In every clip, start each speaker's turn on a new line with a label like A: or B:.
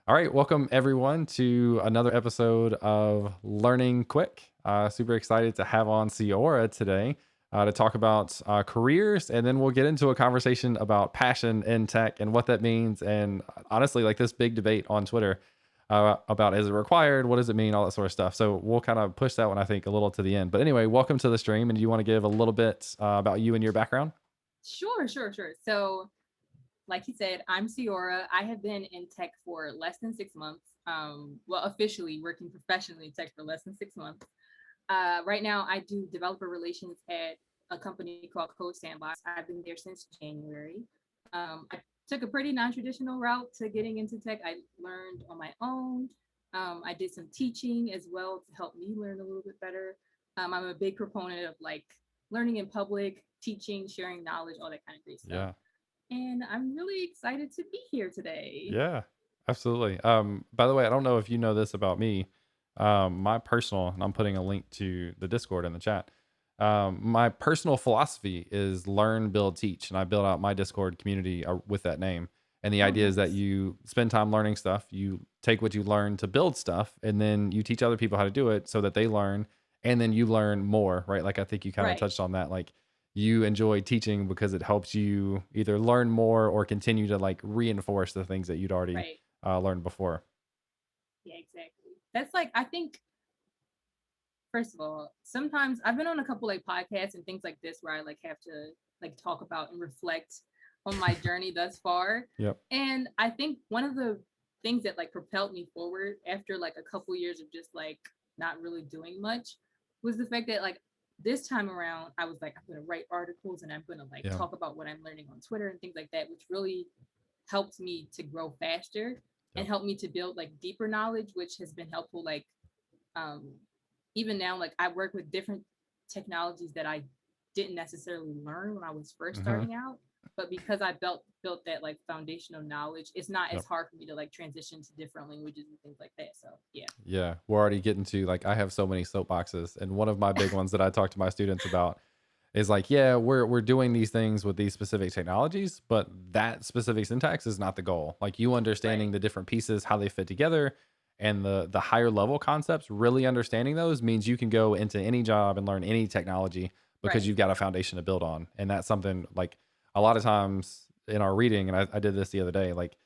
A: All right, welcome everyone to another episode of Learning Quick. Super excited to have on Ceora today to talk about careers, and then we'll get into a conversation about passion in tech and what that means. And honestly, like this big debate on Twitter about is it required, what does it mean, all that sort of stuff. So we'll kind of push that one, I think, a little to the end. But anyway, welcome to the stream. And do you want to give a little bit about you and your background?
B: Sure. So, like you said, I'm Ceora. I have been in tech for less than 6 months. Well, officially working professionally in tech for less than 6 months. Right now, I do developer relations at a company called Code Sandbox. I've been there since January. I took a pretty non-traditional route to getting into tech. I learned on my own. I did some teaching as well to help me learn a little bit better. I'm a big proponent of like learning in public, teaching, sharing knowledge, all that kind of great stuff.
A: Yeah.
B: And I'm really excited to be here today.
A: Yeah, absolutely. By the way, I don't know if you know this about me. My personal, and I'm putting a link to the Discord in the chat. My personal philosophy is learn, build, teach, and I build out my Discord community with that name. And the
B: Oh,
A: idea is that
B: nice.
A: you spend time learning stuff, you take what you learn to build stuff, and then you teach other people how to do it so that they learn, and then you learn more, right? Like I think you kind of
B: Right,
A: touched on that. Like you enjoy teaching because it helps you either learn more or continue to like reinforce the things that you'd already
B: right.
A: learned before.
B: Yeah, exactly. That's like, I think, first of all, sometimes I've been on a couple like podcasts and things like this where I like have to like talk about and reflect on my journey thus far.
A: Yep.
B: And I think one of the things that like propelled me forward after like a couple years of just like not really doing much was the fact that like this time around I was like I'm going to write articles and I'm going to like
A: Yeah.
B: talk about what I'm learning on Twitter and things like that, which really helped me to grow faster and
A: Yep.
B: helped me to build like deeper knowledge, which has been helpful like um even now like I work with different technologies that I didn't necessarily learn when I was first
A: Hmm.
B: starting out, but because I built that like foundational knowledge, it's not as
A: Yep.
B: hard for me to like transition to different languages and things like that. So yeah.
A: Yeah. We're already getting to like I have so many soapboxes, and one of my big ones that I talk to my students about is like, yeah, we're doing these things with these specific technologies, but that specific syntax is not the goal. Like you
B: Right.
A: understanding the different pieces, how they fit together, and the higher level concepts, really understanding those means you can go into any job and learn any technology because
B: Right.
A: you've got a foundation to build on. And that's something like a lot of times in our reading, and I did this the other day, like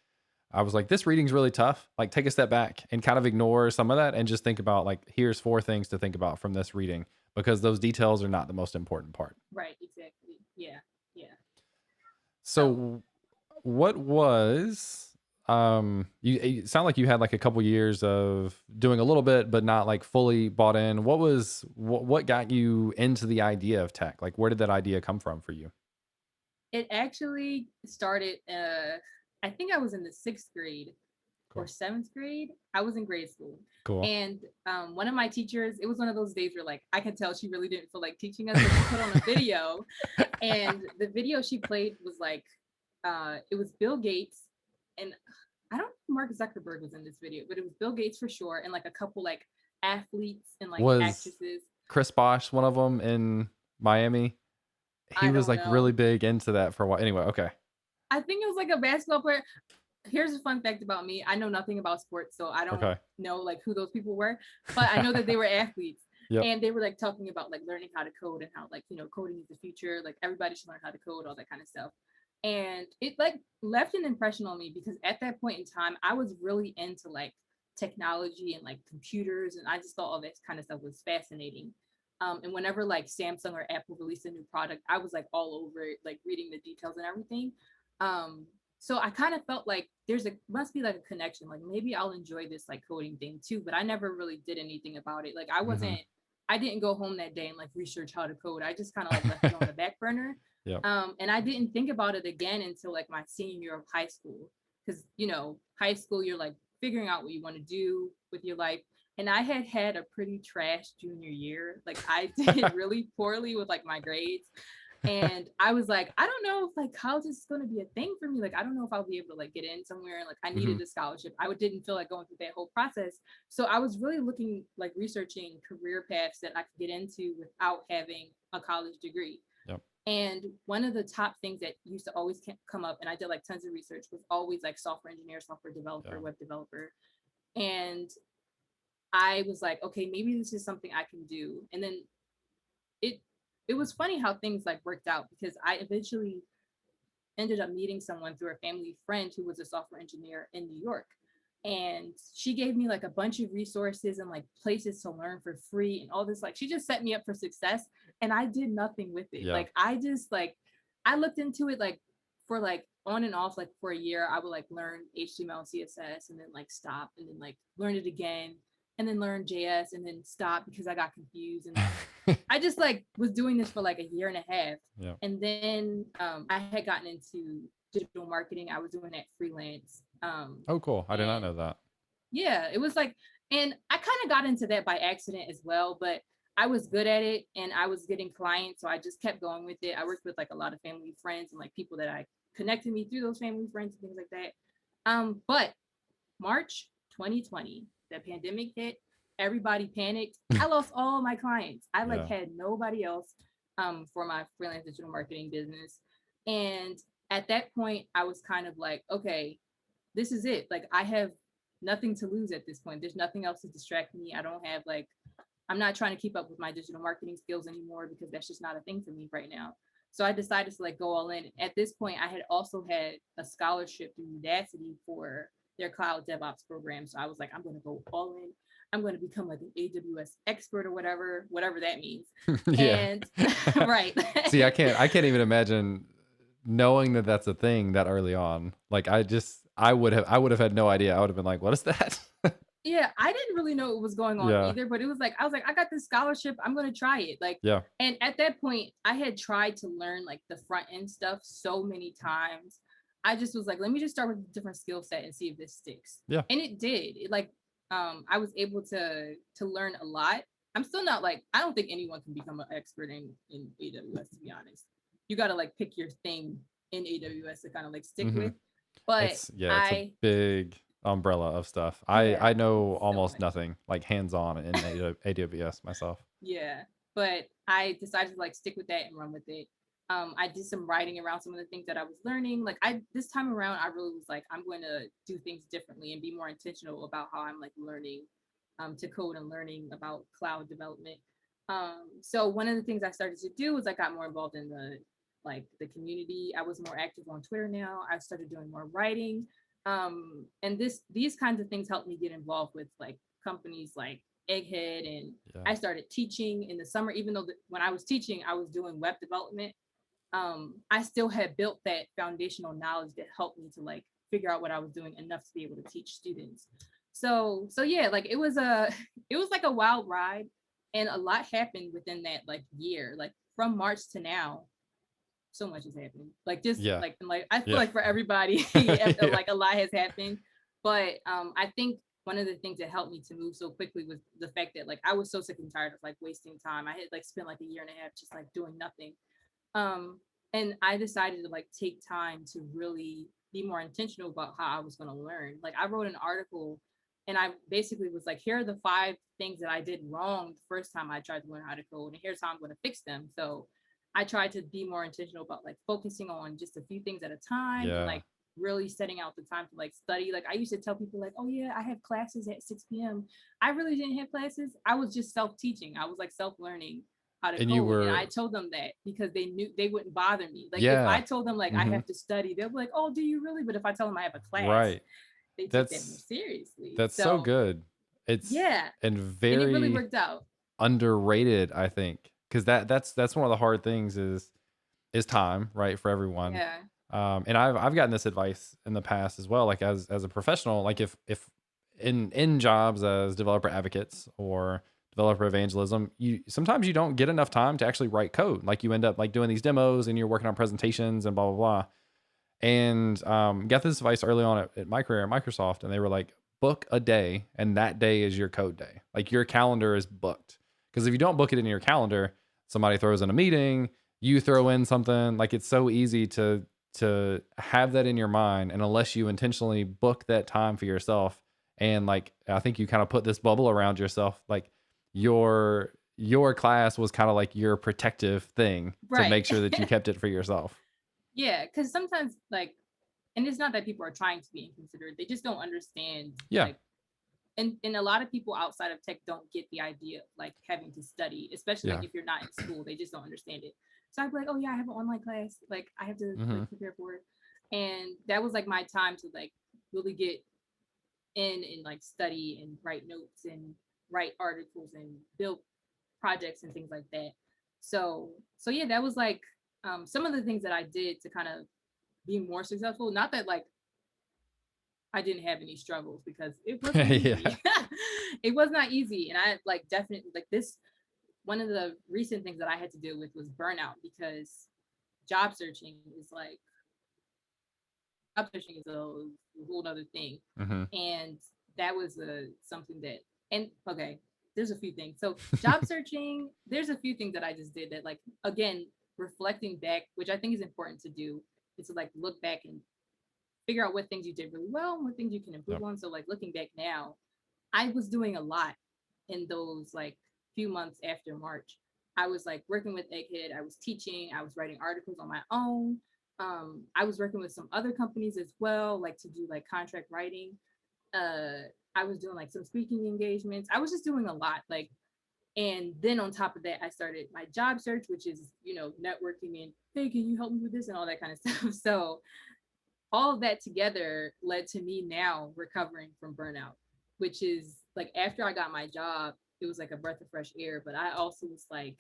A: I was like, this reading's really tough. Like, take a step back and kind of ignore some of that and just think about, like, here's four things to think about from this reading because those details are not the most important part.
B: Right. Exactly. Yeah. Yeah. So
A: So, what was, you sound like you had like a couple years of doing a little bit, but not like fully bought in. What got you into the idea of tech? Like, where did that idea come from for you?
B: it actually started I think I was in the sixth grade or
A: Cool.
B: seventh grade. I was in grade school.
A: Cool.
B: And one of my teachers, it was one of those days where like I could tell she really didn't feel like teaching us, but she put on a video. And the video she played was like it was Bill Gates and I don't know if Mark Zuckerberg was in this video, but it was Bill Gates for sure, and like a couple like athletes and like
A: Was
B: actresses.
A: Chris Bosch one of them in Miami? He
B: I
A: was
B: don't
A: like really
B: know.
A: big into that for a while. Anyway, okay.
B: I think it was like a basketball player. Here's a fun fact about me. I know nothing about sports, so I don't
A: Okay.
B: know like who those people were, but I know that they were athletes.
A: Yep.
B: And they were like talking about like learning how to code and how like, coding is the future. Like everybody should learn how to code, all that kind of stuff. And it like left an impression on me because at that point in time, I was really into like technology and like computers. And I just thought all this kind of stuff was fascinating. And whenever like Samsung or Apple released a new product, I was like all over it, like reading the details and everything. Um, so I kind of felt like there's a must be like a connection. Like maybe I'll enjoy this like coding thing too, but I never really did anything about it. Like
A: Mhm.
B: I didn't go home that day and like research how to code. I just kind of like left it on the back burner.
A: Yep.
B: And I didn't think about it again until like my senior year of high school. Cause high school, you're like figuring out what you want to do with your life. And I had had a pretty trash junior year. Like I did really poorly with like my grades. And I was like, I don't know if like college is going to be a thing for me. Like, I don't know if I'll be able to like get in somewhere. Like, I
A: Mhm.
B: needed a scholarship. Didn't feel like going through that whole process. So I was really looking like researching career paths that I could get into without having a college degree.
A: Yep.
B: And one of the top things that used to always come up, and I did like tons of research, was always like software engineer, software developer,
A: Yeah.
B: web developer. And I was like, okay, maybe this is something I can do. And then it it was funny how things like worked out, because I eventually ended up meeting someone through a family friend who was a software engineer in New York. And she gave me like a bunch of resources and like places to learn for free and all this. Like, she just set me up for success, and I did nothing with it.
A: Yeah.
B: Like, I just like, I looked into it like for like on and off, like for a year. I would like learn HTML and CSS and then like stop and then like learn it again and then learn JS and then stop because I got confused. And I just like was doing this for like a year and a half.
A: Yeah.
B: And then I had gotten into digital marketing. I was doing that freelance.
A: Oh, cool. I did not
B: And
A: know that.
B: yeah, it was like, and I kind of got into that by accident as well, but I was good at it and I was getting clients. So I just kept going with it. I worked with like a lot of family friends and like people that I connected me through those family friends and things like that. But March 2020, the pandemic hit, everybody panicked. I lost all my clients. I like
A: Yeah.
B: had nobody else for my freelance digital marketing business. And at that point, I was kind of like, okay, this is it. Like, I have nothing to lose at this point. There's nothing else to distract me. I don't have like, I'm not trying to keep up with my digital marketing skills anymore because that's just not a thing for me right now. So I decided to like go all in. At this point, I had also had a scholarship through Udacity for their cloud DevOps program. So I was like, I'm going to go all in. I'm going to become like an AWS expert or whatever that means.
A: Yeah.
B: And right.
A: See, I can't even imagine knowing that that's a thing that early on. Like, I would have had no idea. I would have been like, what is that?
B: Yeah, I didn't really know what was going on
A: Yeah.
B: either, but it was like, I was like, I got this scholarship, I'm gonna try it. Like,
A: Yeah.
B: and at that point, I had tried to learn like the front end stuff so many times. I just was like, let me just start with a different skill set and see if this sticks.
A: Yeah.
B: And it did. It like I was able to learn a lot. I'm still not like, I don't think anyone can become an expert in AWS, to be honest. You gotta like pick your thing in AWS to kind of like stick
A: Hmm.
B: with. But
A: It's a
B: I
A: big umbrella of stuff.
B: yeah,
A: I know
B: it's so
A: almost
B: much.
A: nothing like hands on in AWS myself.
B: Yeah, but I decided to like stick with that and run with it. I did some writing around some of the things that I was learning. Like, I this time around, I really was like, I'm going to do things differently and be more intentional about how I'm like learning to code and learning about cloud development. So one of the things I started to do was I got more involved in the community. I was more active on Twitter now. I started doing more writing. And these kinds of things helped me get involved with like companies like Egghead, and
A: Yeah.
B: I started teaching in the summer. Even though when I was teaching, I was doing web development. I still had built that foundational knowledge that helped me to like figure out what I was doing enough to be able to teach students. So yeah, like it was a it was like a wild ride, and a lot happened within that like year. Like from March to now, so much has happened. Like just
A: Yeah.
B: like I feel
A: Yeah.
B: like for everybody,
A: Yeah.
B: like a lot has happened. But I think one of the things that helped me to move so quickly was the fact that like I was so sick and tired of like wasting time. I had like spent like a year and a half just like doing nothing. Um, and I decided to like take time to really be more intentional about how I was going to learn. Like, I wrote an article and I basically was like, here are the 5 things that I did wrong the first time I tried to learn how to code, and here's how I'm going to fix them. So I tried to be more intentional about like focusing on just a few things at a time and
A: Yeah.
B: like really setting out the time to like study. Like, I used to tell people like, oh yeah, I have classes at 6 p.m. I really didn't have classes. I was just self-teaching. I was like self-learning how to
A: And you
B: code. And I
A: were,
B: told them that because they knew they wouldn't bother me. Like, if I
A: yeah.
B: told them like I
A: Hmm.
B: have to study, they'll be like, oh, do you really? But if I tell them I have a class,
A: Right.
B: they take that more
A: That's
B: seriously.
A: that's so
B: So
A: good. It's
B: yeah,
A: and
B: and it really
A: very
B: worked out.
A: underrated, I think, because that's one of the hard things is time, right, for everyone.
B: Yeah.
A: And I've gotten this advice in the past as well, like as a professional, like if in jobs as developer advocates or developer evangelism, you sometimes you don't get enough time to actually write code. Like, you end up like doing these demos and you're working on presentations and blah blah blah. And got this advice early on at my career at Microsoft, and they were like, book a day, and that day is your code day. Like, your calendar is booked. Because if you don't book it in your calendar, somebody throws in a meeting, you throw in something. Like, it's so easy to have that in your mind, and unless you intentionally book that time for yourself, and like I think you kind of put this bubble around yourself, like your your class was kind of like your protective thing to
B: Right.
A: make sure that you kept it for yourself.
B: Yeah, because sometimes like, and it's not that people are trying to be inconsiderate, they just don't understand
A: Yeah.
B: like, and a lot of people outside of tech don't get the idea of like having to study, especially like
A: Yeah.
B: if you're not in school, they just don't understand it. So I'd be like, oh yeah, I have an online class, like I have to
A: Hmm.
B: like prepare for it. And that was like my time to like really get in and like study and write notes and write articles and build projects and things like that. So yeah, that was like some of the things that I did to kind of be more successful. Not that like I didn't have any struggles because it wasn't
A: Yeah.
B: easy. It was not easy. And I like definitely like this one of the recent things that I had to deal with was burnout because job searching is like job searching is a whole other thing.
A: Hmm.
B: And that was something that and okay, there's a few things. So job searching, there's a few things that I just did that like again, reflecting back, which I think is important to do, is to like look back and figure out what things you did really well and what things you can improve
A: Yep.
B: on. So like looking back now, I was doing a lot in those like few months after March. I was like working with Egghead, I was teaching, I was writing articles on my own. I was working with some other companies as well, like to do like contract writing. Uh, I was doing like some speaking engagements. I was just doing a lot. Like, and then on top of that, I started my job search, which is, you know, networking and hey, can you help me with this and all that kind of stuff. So all of that together led to me now recovering from burnout, which is like after I got my job, it was like a breath of fresh air. But I also was like,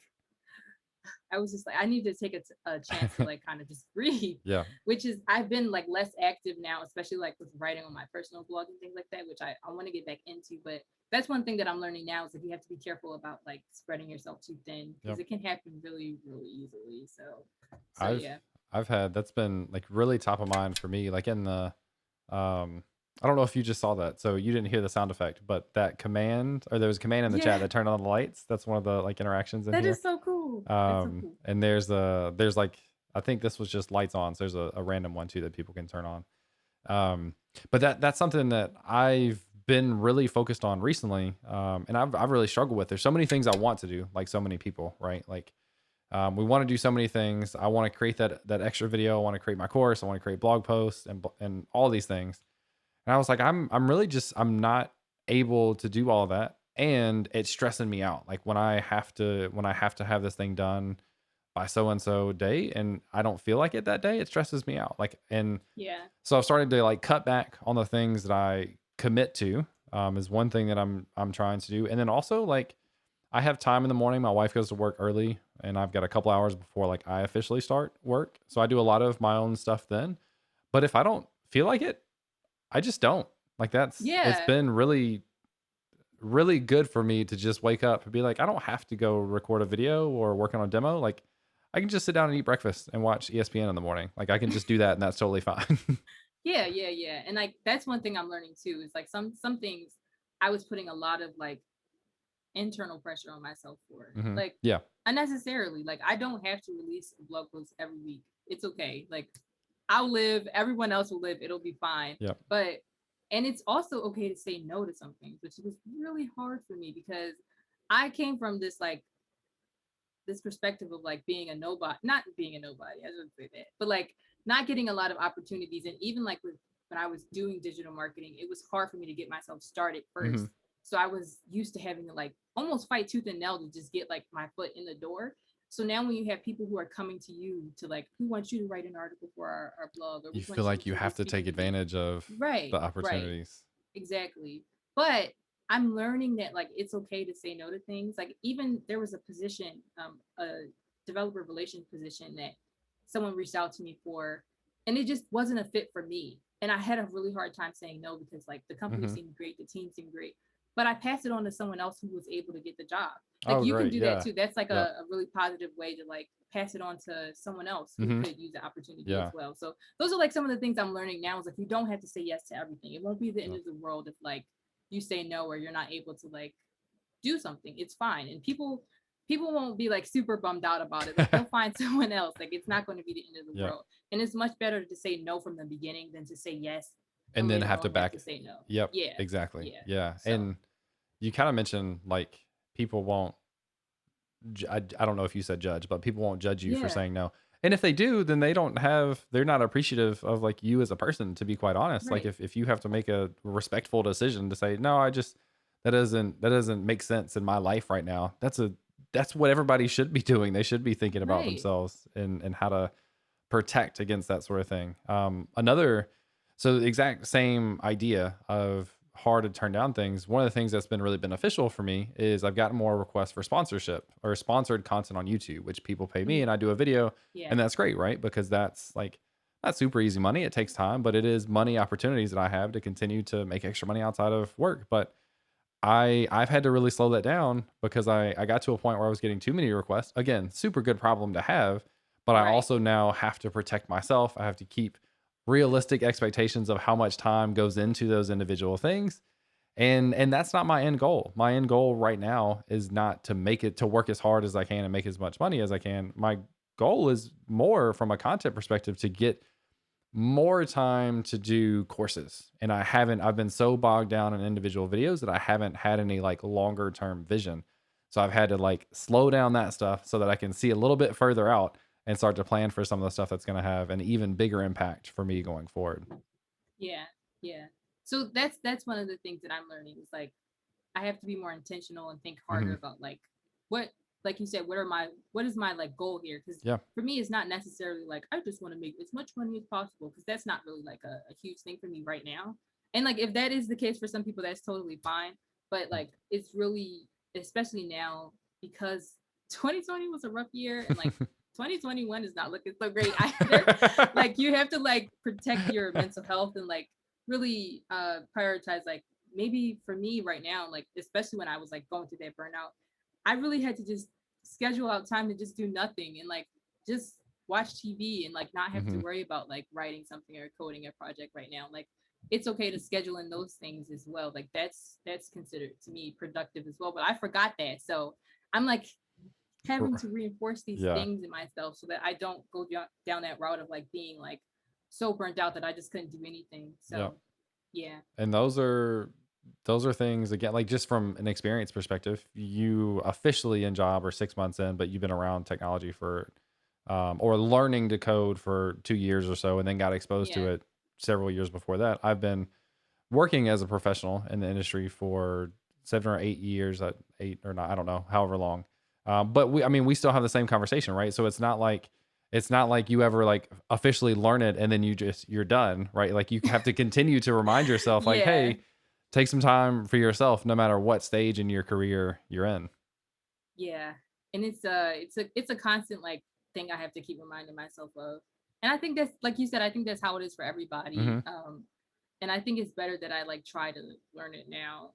B: I was just like, I need to take a chance to like kind of just breathe,
A: Yeah.
B: which is, I've been like less active now, especially like with writing on my personal blog and things like that, which I want to get back into. But that's one thing that I'm learning now is like you have to be careful about like spreading yourself too thin because
A: Yep.
B: it can happen really, really easily. So
A: I've
B: yeah.
A: I've had that's been like really top of mind for me. Like in the I don't know if you just saw that. So you didn't hear the sound effect, but that command or there was a command in the chat
B: Yeah,
A: that turned on the lights. That's one of the like interactions in
B: that
A: here.
B: is so cool. That's so cool.
A: And there's like I think this was just lights on. So there's a random one too that people can turn on. Um, but that's something that I've been really focused on recently. And I've really struggled with. There's so many things I want to do, like so many people, right? Like we want to do so many things. I want to create that extra video. I want to create my course. I want to create blog posts and all these things. And I was like, I'm really just I'm not able to do all of that, and it's stressing me out. Like when I have to have this thing done by so and so day, and I don't feel like it that day, it stresses me out. Like and
B: Yeah.
A: so I've started to like cut back on the things that I commit to. Is one thing that I'm trying to do, and then also like I have time in the morning. My wife goes to work early, and I've got a couple hours before like I officially start work. So I do a lot of my own stuff then. But if I don't feel like it, I just don't. Like it's
B: Yeah.
A: been really really good for me to just wake up and be like, I don't have to go record a video or work on a demo. Like I can just sit down and eat breakfast and watch ESPN in the morning. Like I can just do that and that's totally fine.
B: Yeah, yeah, yeah. And like that's one thing I'm learning too is like some things I was putting a lot of like internal pressure on myself for.
A: Hmm.
B: Like
A: Yeah.
B: unnecessarily. Like I don't have to release a blog post every week. It's okay. Like I'll live, everyone else will live, it'll be fine.
A: Yeah.
B: But and it's also okay to say no to some things, which was really hard for me because I came from this like this perspective of like being a nobody, not being a nobody, I shouldn't say that, but like not getting a lot of opportunities. And even like with when I was doing digital marketing, it was hard for me to get myself started
A: Hmm.
B: first. So I was used to having to like almost fight tooth and nail to just get like my foot in the door. So now when you have people who are coming to you to like, we want you to write an article for our blog, or
A: You
B: we
A: feel
B: want you to
A: like you
B: do
A: have
B: this
A: to take
B: speaking engagement.
A: advantage of
B: Right,
A: the
B: right.
A: opportunities.
B: Exactly. But I'm learning that like it's okay to say no to things. Like even there was a position, a developer relations position that someone reached out to me for, and it just wasn't a fit for me. And I had a really hard time saying no because like the company
A: Hmm.
B: seemed great, the team seemed great, but I passed it on to someone else who was able to get the job. Like
A: Oh,
B: you can
A: great.
B: do that
A: Yeah.
B: too. That's like
A: Yep.
B: a really positive way to like pass it on to someone else who
A: Hmm.
B: could use the opportunity as
A: Yeah.
B: well. So those are like some of the things I'm learning now is like you don't have to say yes to everything. It won't be the end
A: Yep.
B: of the world if like you say no or you're not able to like do something. It's fine. And people won't be like super bummed out about it. Like they'll find someone else. Like it's not going to be the end of the
A: Yep.
B: world. And it's much better to say no from the beginning than to say yes and
A: And then
B: later
A: have to
B: on have
A: back
B: to say no.
A: Yep,
B: Yeah.
A: exactly.
B: Yeah.
A: Yeah.
B: So
A: And you kind of mentioned like people won't I don't know if you said judge, but people won't judge you for
B: Yeah,
A: saying no. And if they do, then they're not appreciative of like you as a person, to be quite honest. Like
B: right,
A: if you have to make a respectful decision to say, no, I just that doesn't make sense in my life right now. That's what everybody should be doing. They should be thinking about
B: right,
A: themselves and how to protect against that sort of thing. Another, so the exact same idea of hard to turn down things. One of the things that's been really beneficial for me is I've gotten more requests for sponsorship or sponsored content on YouTube, which people pay me
B: mhm,
A: and I do a video,
B: yeah,
A: and that's great, right? Because that's like not super easy money. It takes time, but it is money opportunities that I have to continue to make extra money outside of work. But I've had to really slow that down because I got to a point where I was getting too many requests. Again, super good problem to have, but I
B: right,
A: also now have to protect myself. I have to keep realistic expectations of how much time goes into those individual things. And that's not my end goal. My end goal right now is not to make it to work as hard as I can and make as much money as I can. My goal is more from a content perspective to get more time to do courses. And I've been so bogged down in individual videos that I haven't had any like longer term vision. So I've had to like slow down that stuff so that I can see a little bit further out and start to plan for some of the stuff that's going to have an even bigger impact for me going forward.
B: yeah, yeah. So that's one of the things that I'm learning is like I have to be more intentional and think harder
A: Hmm.
B: about like what, like you said, what is my like goal here? Because
A: Yeah.
B: for me, it's not necessarily like I just want to make as much money as possible because that's not really like a huge thing for me right now. And like if that is the case for some people, that's totally fine. But like it's really, especially now, because 2020 was a rough year and like 2021 is not looking so great either. Like you have to like protect your mental health and like really prioritize like maybe for me right now, like especially when I was like going through that burnout, I really had to just schedule out time to just do nothing and like just watch TV and like not have to
A: Hmm.
B: worry about like writing something or coding a project right now. Like it's okay to schedule in those things as well. Like that's considered to me productive as well. But I forgot that. So I'm like having to reinforce these
A: Yeah.
B: things in myself so that I don't go down that route of like being like so burnt out that I just couldn't do anything.
A: Yeah.
B: So yeah.
A: And those are things again, like just from an experience perspective, you officially in job or 6 months in, but you've been around technology for or learning to code for 2 years or so and then got exposed to
B: Yeah.
A: it several years before that. I've been working as a professional in the industry for 7 or 8 years, 8 or 9, I don't know, however long. But I mean, we still have the same conversation, right? So it's not like you ever like officially learn it and then you're done, right? Like you have to continue to remind yourself, like,
B: Yeah.
A: hey, take some time for yourself, no matter what stage in your career you're in.
B: Yeah. And it's a constant like thing I have to keep reminding myself of. And I think that's like you said, I think that's how it is for everybody.
A: Hmm.
B: And I think it's better that I like try to learn it now.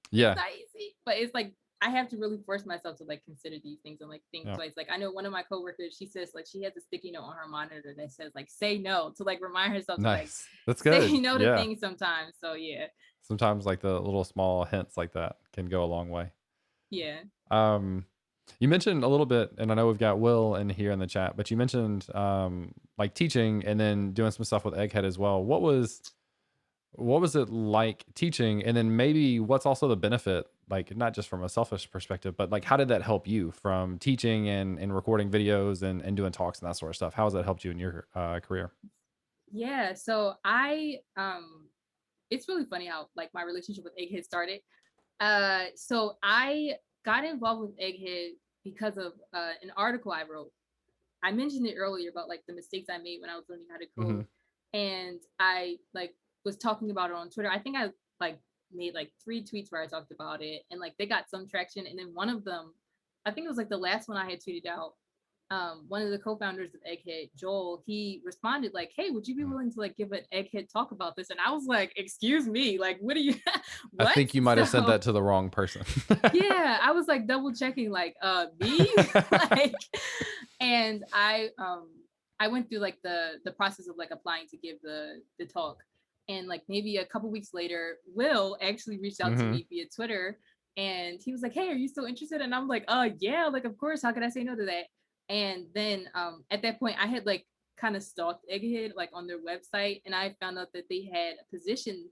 B: It's
A: Yeah,
B: not easy, but it's like I have to really force myself to like consider these things and like think
A: yeah,
B: twice. Like I know one of my coworkers, she says like she has a sticky note on her monitor that says like say no to like remind herself to like
A: nice. That's
B: say
A: good.
B: no to
A: Yeah,
B: things sometimes. So yeah.
A: sometimes like the little small hints like that can go a long way.
B: Yeah.
A: Um, you mentioned a little bit, and I know we've got Will in here in the chat, but you mentioned like teaching and then doing some stuff with Egghead as well. What was it like teaching, and then maybe what's also the benefit, like not just from a selfish perspective, but like how did that help you from teaching and recording videos and doing talks and that sort of stuff? How has that helped you in your career?
B: Yeah. So I it's really funny how like my relationship with Egghead started. So I got involved with Egghead because of an article I wrote. I mentioned it earlier about like the mistakes I made when I was learning how to
A: Hmm.
B: code, and I like was talking about it on Twitter. I think I like made like 3 tweets where I talked about it, and like they got some traction. And then one of them, I think it was like the last one I had tweeted out. One of the co-founders of Egghead, Joel, he responded like, "Hey, would you be willing to like give an Egghead talk about this?" And I was like, "Excuse me, like, what are you,
A: I
B: what?"
A: think you might have sent
B: So
A: that to the wrong person.
B: yeah, I was like double checking, like, me, like, and I went through like the process of like applying to give the talk, and like maybe a couple weeks later, Will actually reached out to
A: Hmm.
B: me via Twitter, and he was like, "Hey, are you still interested?" And I'm like, yeah, like of course, how could I say no to that?" And then at that point, I had like kind of stalked Egghead like on their website, and I found out that they had a position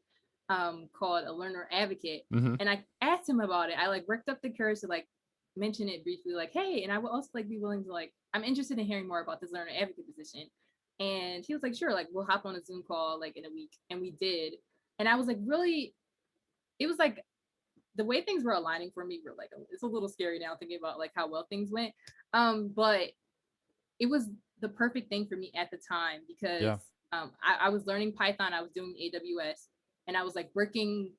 B: called a learner advocate,
A: Hmm.
B: and I asked him about it. I like worked up the courage to like mention it briefly, like, hey, and I would also like be willing to like, I'm interested in hearing more about this learner advocate position. And he was like, sure, like we'll hop on a Zoom call like in a week. And we did. And I was like, really, it was like the way things were aligning for me were like, it's a little scary now thinking about like how well things went. But it was the perfect thing for me at the time because
A: Yeah.
B: I was learning Python, I was doing AWS, and I was like working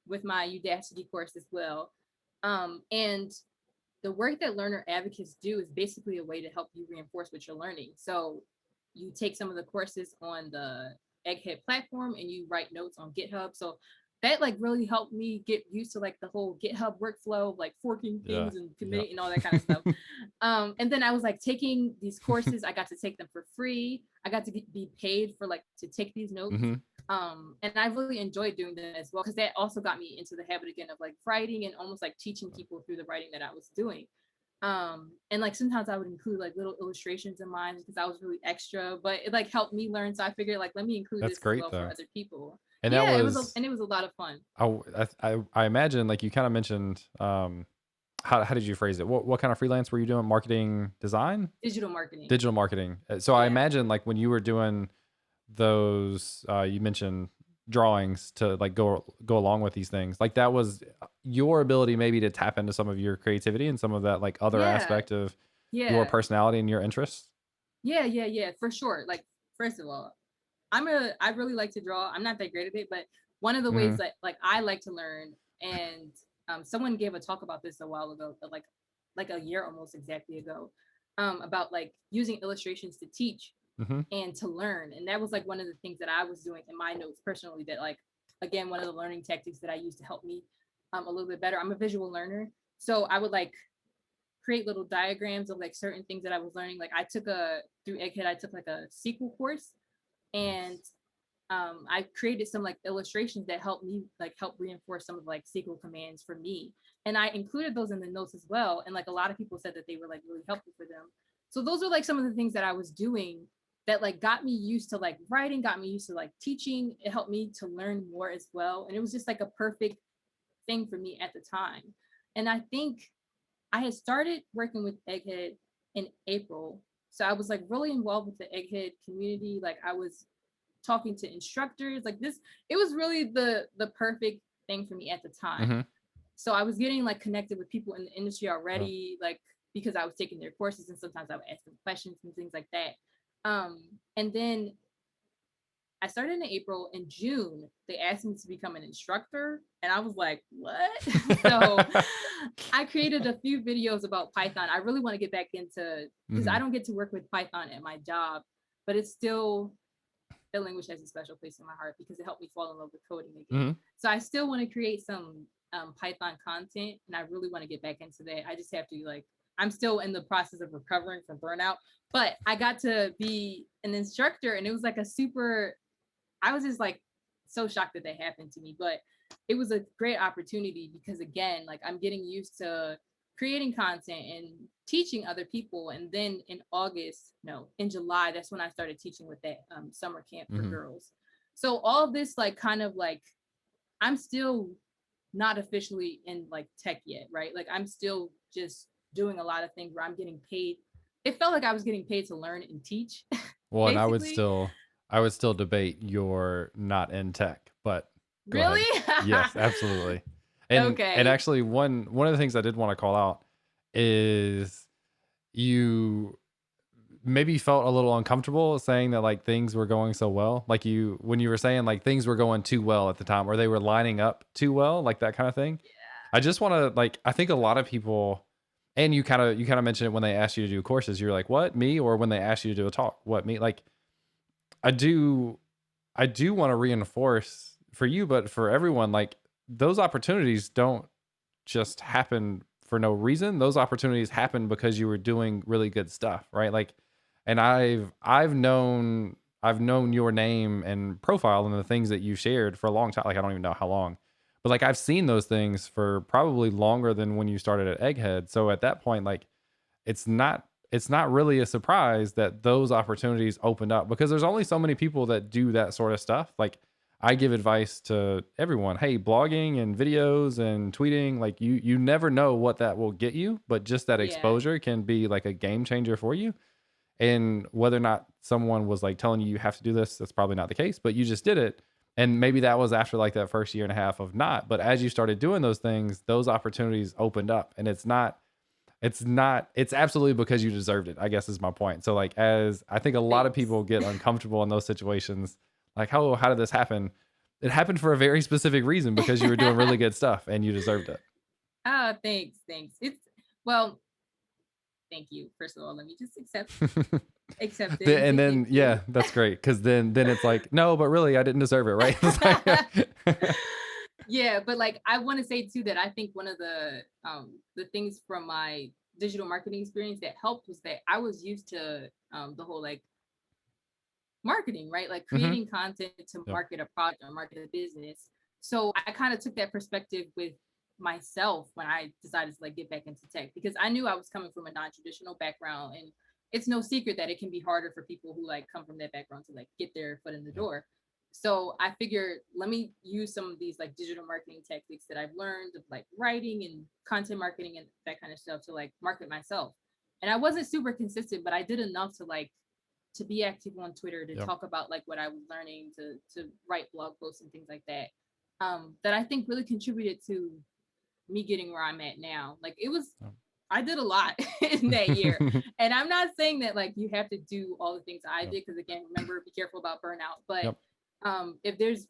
B: with my Udacity course as well. And the work that learner advocates do is basically a way to help you reinforce what you're learning. So you take some of the courses on the Egghead platform and you write notes on GitHub. So that like really helped me get used to like the whole GitHub workflow of like forking
A: Yeah.
B: things and
A: Yeah.
B: committing and all that kind of stuff. And then I was like taking these courses. I got to take them for free. I got to be paid for like to take these notes.
A: Hmm.
B: And I really enjoyed doing that as well because that also got me into the habit again of like writing and almost like teaching people through the writing that I was doing. And like sometimes I would include like little illustrations in mine because I was really extra, but it like helped me learn. So I figured like let me include
A: That's
B: this as
A: great
B: well for
A: though.
B: other people.
A: And that
B: Yeah,
A: was,
B: and it was a lot of fun.
A: I imagine like you kind of mentioned, how did you phrase it? What kind of freelance were you doing? Marketing design?
B: Digital marketing.
A: Digital marketing. So I
B: Yeah.
A: imagine like when you were doing those, you mentioned drawings to like go along with these things. Like that was your ability maybe to tap into some of your creativity and some of that like other
B: Yeah.
A: aspect of your
B: Yeah.
A: personality and your interests.
B: Yeah, for sure. Like, first of all, I really like to draw. I'm not that great at it, but one of the ways
A: Hmm.
B: that like I like to learn, and someone gave a talk about this a while ago, like a year almost exactly ago, about like using illustrations to teach
A: Hmm.
B: and to learn. And that was like one of the things that I was doing in my notes personally, that like again, one of the learning tactics that I use to help me a little bit better. I'm a visual learner. So I would like create little diagrams of like certain things that I was learning. Like I took a through Egghead, I took like a SQL course, and
A: Nice.
B: I created some like illustrations that helped me like help reinforce some of like SQL commands for me. And I included those in the notes as well. And like a lot of people said that they were like really helpful for them. So those are like some of the things that I was doing that like got me used to like writing, got me used to like teaching. It helped me to learn more as well. And it was just like a perfect thing for me at the time. And I think I had started working with Egghead in April. So I was like really involved with the Egghead community. Like I was talking to instructors. Like this, it was really the perfect thing for me at the time.
A: Hmm.
B: So I was getting like connected with people in the industry
A: Yeah.
B: already, like because I was taking their courses and sometimes I would ask them questions and things like that. And then I started in April. In June, they asked me to become an instructor, and I was like, "What?" So I created a few videos about Python. I really want to get back into because I
A: Hmm.
B: don't get to work with Python at my job, but it's still the language has a special place in my heart because it helped me fall in love with coding again.
A: Hmm.
B: So I still want to create some Python content, and I really want to get back into that. I just have to like I'm still in the process of recovering from burnout, but I got to be an instructor, and it was like a super I was just like so shocked that that happened to me, but it was a great opportunity because again, like I'm getting used to creating content and teaching other people. And then in August, no, in July, that's when I started teaching with that summer camp for
A: Hmm.
B: girls. So all this like kind of like I'm still not officially in like tech yet, right? Like I'm still just doing a lot of things where I'm getting paid. It felt like I was getting paid to learn and teach,
A: Well, and
B: basically.
A: I would still debate you're not in tech, but go
B: Really?
A: ahead. Yes, absolutely. And
B: Okay.
A: actually one of the things I did want to call out is you maybe felt a little uncomfortable saying that like things were going so well. Like you when you were saying like things were going too well at the time or they were lining up too well, like that kind of thing. I just want to like I think a lot of people and you kind of mentioned it when they asked you to do courses. You're like, "What? Me?" Or when they asked you to do a talk, "What? Me?" Like I do I do want to reinforce for you, but for everyone, like those opportunities don't just happen for no reason. Those opportunities happen because you were doing really good stuff, right? Like, and I've known your name and profile and the things that you shared for a long time. Like I don't even know how long, but like I've seen those things for probably longer than when you started at Egghead. So at that point, like it's not really a surprise that those opportunities opened up because there's only so many people that do that sort of stuff. Like I give advice to everyone. Hey, blogging and videos and tweeting, like you never know what that will get you, but just that
B: Yeah.
A: exposure can be like a game changer for you. And whether or not someone was like telling you you have to do this, that's probably not the case, but you just did it. And maybe that was after like that first year and a half of not. But as you started doing those things, those opportunities opened up. And it's absolutely because you deserved it, I guess is my point. So like as I think a lot of
B: Thanks.
A: people get uncomfortable in those situations, like, how did this happen? It happened for a very specific reason because you were doing really good stuff and you deserved it.
B: Ah, thanks, thanks. It's well, thank you. First of all, let me just accept it and
A: And
B: say thank
A: then
B: you.
A: yeah, that's great. Cause then it's like, no, but really I didn't deserve it, right? It's like
B: Yeah, but like I want to say too that I think one of the things from my digital marketing experience that helped was that I was used to the whole like marketing, right? Like
A: Mhm.
B: creating content to
A: Yep.
B: market a product or market a business. So I kind of took that perspective with myself when I decided to like get back into tech because I knew I was coming from a non-traditional background and it's no secret that it can be harder for people who like come from that background to like get their foot in the
A: Yep.
B: door. So I figured let me use some of these like digital marketing tactics that I've learned of like writing and content marketing and that kind of stuff to like market myself. And I wasn't super consistent, but I did enough to be active on Twitter, to
A: Yep.
B: talk about like what I was learning, to write blog posts and things like that. That I think really contributed to me getting where I'm at now. Like it was, I did a lot in that year,
A: Yep.
B: and I'm not saying that like you have to do all the things I
A: Yep.
B: did because again, remember, be careful about burnout. But
A: Yep.
B: if there's